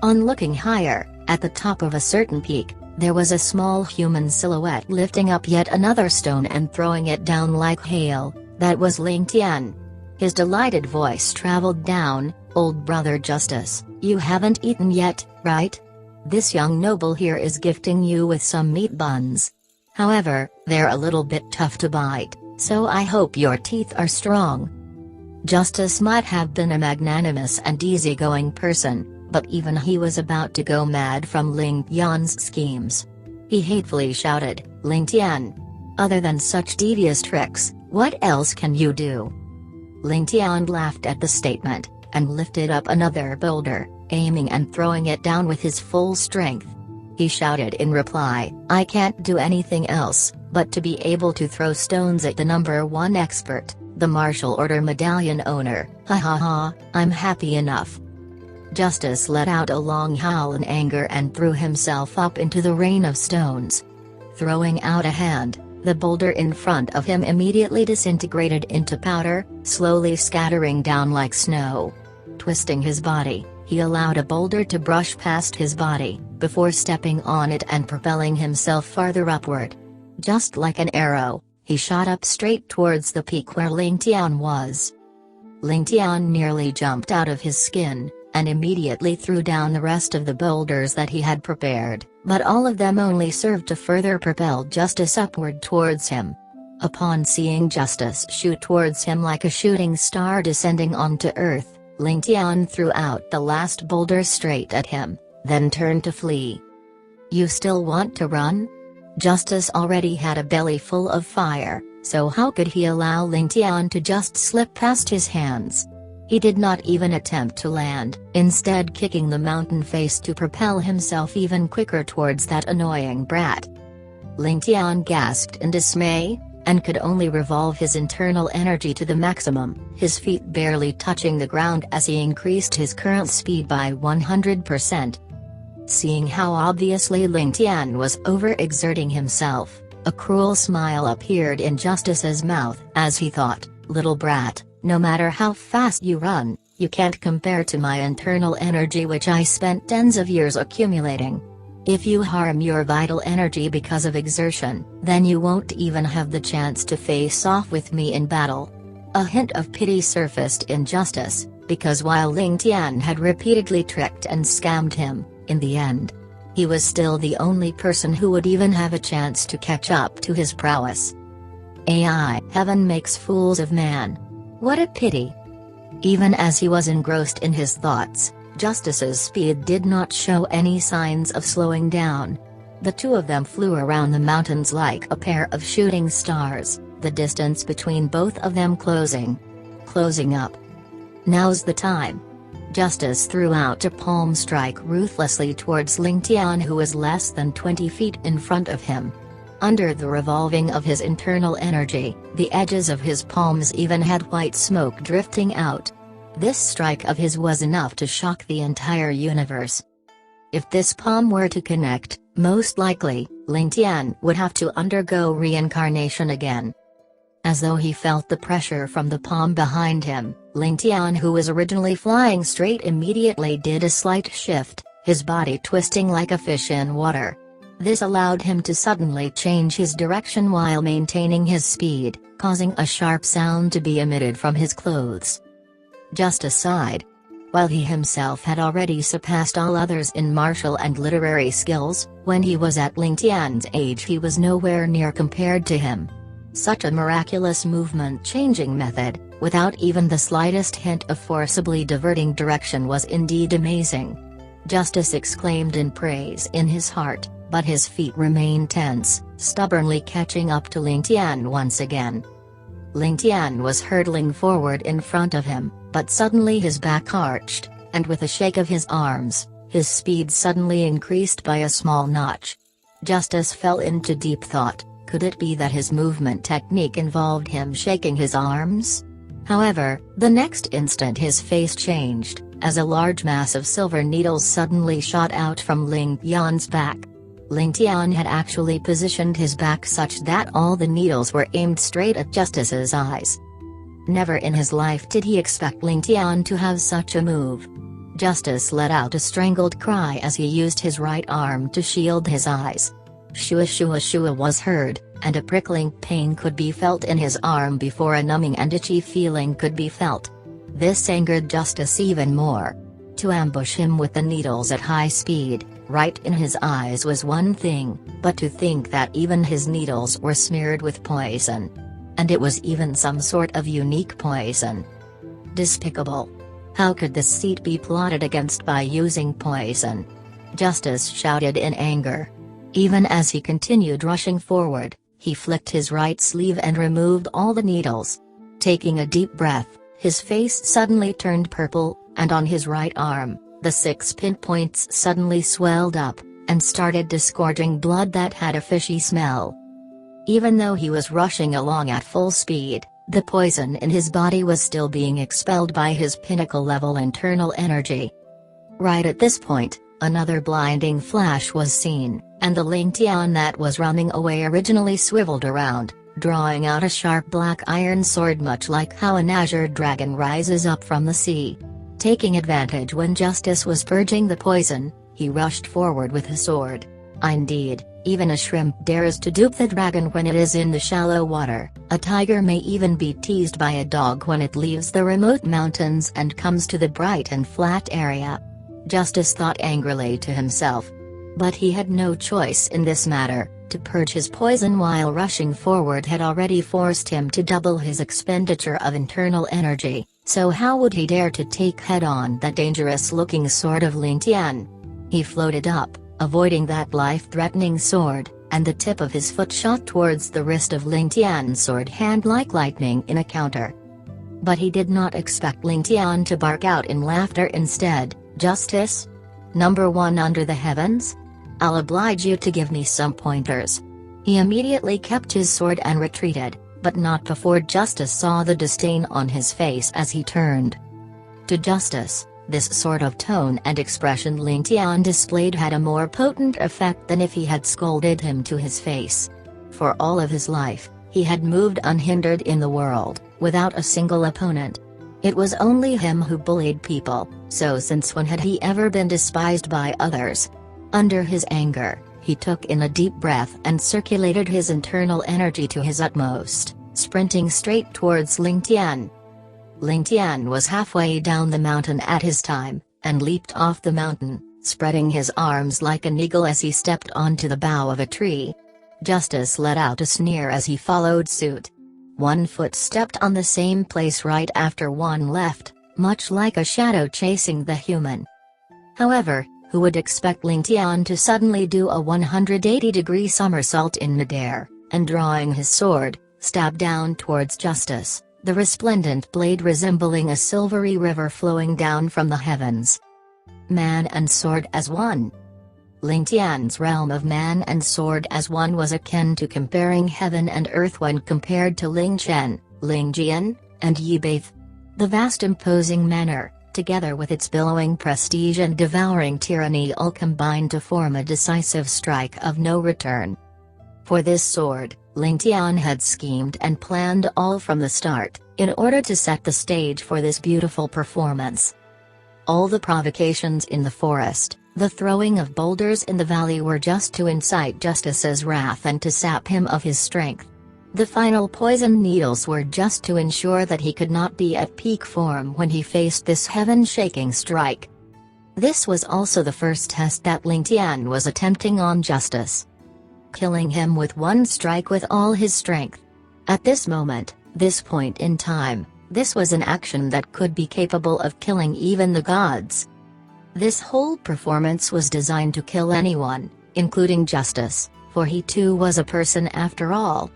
On looking higher, at the top of a certain peak, there was a small human silhouette lifting up yet another stone and throwing it down like hail. That was Ling Tian. His delighted voice traveled down, "Old brother Justice, you haven't eaten yet, right? This young noble here is gifting you with some meat buns. However, they're a little bit tough to bite, so I hope your teeth are strong." Justice might have been a magnanimous and easygoing person, but even he was about to go mad from Ling Tian's schemes. He hatefully shouted, "Ling Tian! Other than such devious tricks, what else can you do?" Ling Tian laughed at the statement, and lifted up another boulder, aiming and throwing it down with his full strength. He shouted in reply, "I can't do anything else, but to be able to throw stones at the #1 expert, the martial order medallion owner, ha ha ha, I'm happy enough." Justice let out a long howl in anger and threw himself up into the rain of stones. Throwing out a hand, the boulder in front of him immediately disintegrated into powder, slowly scattering down like snow. Twisting his body, he allowed a boulder to brush past his body, before stepping on it and propelling himself farther upward. Just like an arrow, he shot up straight towards the peak where Ling Tian was. Ling Tian nearly jumped out of his skin, and immediately threw down the rest of the boulders that he had prepared, but all of them only served to further propel Justice upward towards him. Upon seeing Justice shoot towards him like a shooting star descending onto earth, Ling Tian threw out the last boulder straight at him, then turned to flee. "You still want to run?" Justice already had a belly full of fire, so how could he allow Ling Tian to just slip past his hands? He did not even attempt to land, instead kicking the mountain face to propel himself even quicker towards that annoying brat. Ling Tian gasped in dismay, and could only revolve his internal energy to the maximum, his feet barely touching the ground as he increased his current speed by 100%. Seeing how obviously Ling Tian was overexerting himself, a cruel smile appeared in Justice's mouth as he thought, "Little brat, no matter how fast you run, you can't compare to my internal energy which I spent tens of years accumulating. If you harm your vital energy because of exertion, then you won't even have the chance to face off with me in battle." A hint of pity surfaced in Justice, because while Ling Tian had repeatedly tricked and scammed him, in the end, he was still the only person who would even have a chance to catch up to his prowess. AI, heaven makes fools of man. What a pity. Even as he was engrossed in his thoughts, Justice's speed did not show any signs of slowing down. The two of them flew around the mountains like a pair of shooting stars, the distance between both of them closing up. "Now's the time." Justice threw out a palm strike ruthlessly towards Ling Tian, who was less than 20 feet in front of him. Under the revolving of his internal energy, the edges of his palms even had white smoke drifting out. This strike of his was enough to shock the entire universe. If this palm were to connect, most likely, Ling Tian would have to undergo reincarnation again. As though he felt the pressure from the palm behind him, Ling Tian, who was originally flying straight, immediately did a slight shift, his body twisting like a fish in water. This allowed him to suddenly change his direction while maintaining his speed, causing a sharp sound to be emitted from his clothes. Justice sighed. While he himself had already surpassed all others in martial and literary skills, when he was at Ling Tian's age he was nowhere near compared to him. Such a miraculous movement-changing method, without even the slightest hint of forcibly diverting direction, was indeed amazing. Justice exclaimed in praise in his heart, but his feet remained tense, stubbornly catching up to Ling Tian once again. Ling Tian was hurtling forward in front of him, but suddenly his back arched, and with a shake of his arms, his speed suddenly increased by a small notch. Justice fell into deep thought. Could it be that his movement technique involved him shaking his arms? However, the next instant his face changed, as a large mass of silver needles suddenly shot out from Ling Tian's back. Ling Tian had actually positioned his back such that all the needles were aimed straight at Justice's eyes. Never in his life did he expect Ling Tian to have such a move. Justice let out a strangled cry as he used his right arm to shield his eyes. Shua shua shua was heard, and a prickling pain could be felt in his arm before a numbing and itchy feeling could be felt. This angered Justice even more. To ambush him with the needles at high speed, right in his eyes, was one thing, but to think that even his needles were smeared with poison. And it was even some sort of unique poison. Despicable. How could this seat be plotted against by using poison? Justice shouted in anger. Even as he continued rushing forward, he flicked his right sleeve and removed all the needles. Taking a deep breath, his face suddenly turned purple, and on his right arm, the 6 pinpoints suddenly swelled up, and started disgorging blood that had a fishy smell. Even though he was rushing along at full speed, the poison in his body was still being expelled by his pinnacle-level internal energy. Right at this point, another blinding flash was seen, and the Ling Tian that was running away originally swiveled around, drawing out a sharp black iron sword, much like how an azure dragon rises up from the sea. Taking advantage when Justice was purging the poison, he rushed forward with his sword. Indeed, even a shrimp dares to dupe the dragon when it is in the shallow water. A tiger may even be teased by a dog when it leaves the remote mountains and comes to the bright and flat area. Justice thought angrily to himself. But he had no choice in this matter. To purge his poison while rushing forward had already forced him to double his expenditure of internal energy, so how would he dare to take head-on that dangerous-looking sword of Ling Tian? He floated up, avoiding that life-threatening sword, and the tip of his foot shot towards the wrist of Ling Tian's sword hand like lightning in a counter. But he did not expect Ling Tian to bark out in laughter. Instead, "Justice? Number one under the heavens? I'll oblige you to give me some pointers." He immediately kept his sword and retreated, but not before Justice saw the disdain on his face as he turned. To Justice, this sort of tone and expression Ling Tian displayed had a more potent effect than if he had scolded him to his face. For all of his life, he had moved unhindered in the world, without a single opponent. It was only him who bullied people, so since when had he ever been despised by others? Under his anger, he took in a deep breath and circulated his internal energy to his utmost, sprinting straight towards Ling Tian. Ling Tian was halfway down the mountain at his time, and leaped off the mountain, spreading his arms like an eagle as he stepped onto the bough of a tree. Justice let out a sneer as he followed suit. One foot stepped on the same place right after one left, much like a shadow chasing the human. However, who would expect Ling Tian to suddenly do a 180-degree somersault in midair, and drawing his sword, stab down towards Justice, the resplendent blade resembling a silvery river flowing down from the heavens. Man and sword as one. Ling Tian's realm of man and sword as one was akin to comparing heaven and earth when compared to Ling Chen, Ling Jian, and Yi Beith. The vast imposing manner, together with its billowing prestige and devouring tyranny, all combined to form a decisive strike of no return. For this sword, Ling Tian had schemed and planned all from the start, in order to set the stage for this beautiful performance. All the provocations in the forest, the throwing of boulders in the valley were just to incite Justice's wrath and to sap him of his strength. The final poison needles were just to ensure that he could not be at peak form when he faced this heaven-shaking strike. This was also the first test that Ling Tian was attempting on Justice. Killing him with one strike with all his strength. At this moment, this point in time, this was an action that could be capable of killing even the gods. This whole performance was designed to kill anyone, including Justice, for he too was a person after all.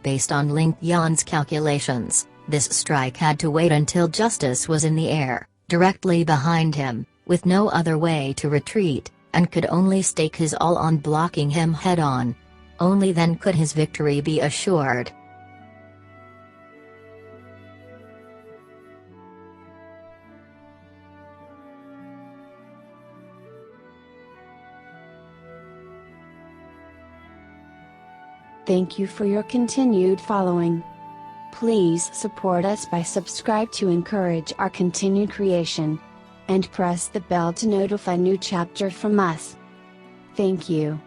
Based on Ling Tian's calculations, this strike had to wait until Justice was in the air, directly behind him, with no other way to retreat, and could only stake his all on blocking him head-on. Only then could his victory be assured. Thank you for your continued following. Please support us by subscribe to encourage our continued creation. And press the bell to notify new chapter from us. Thank you.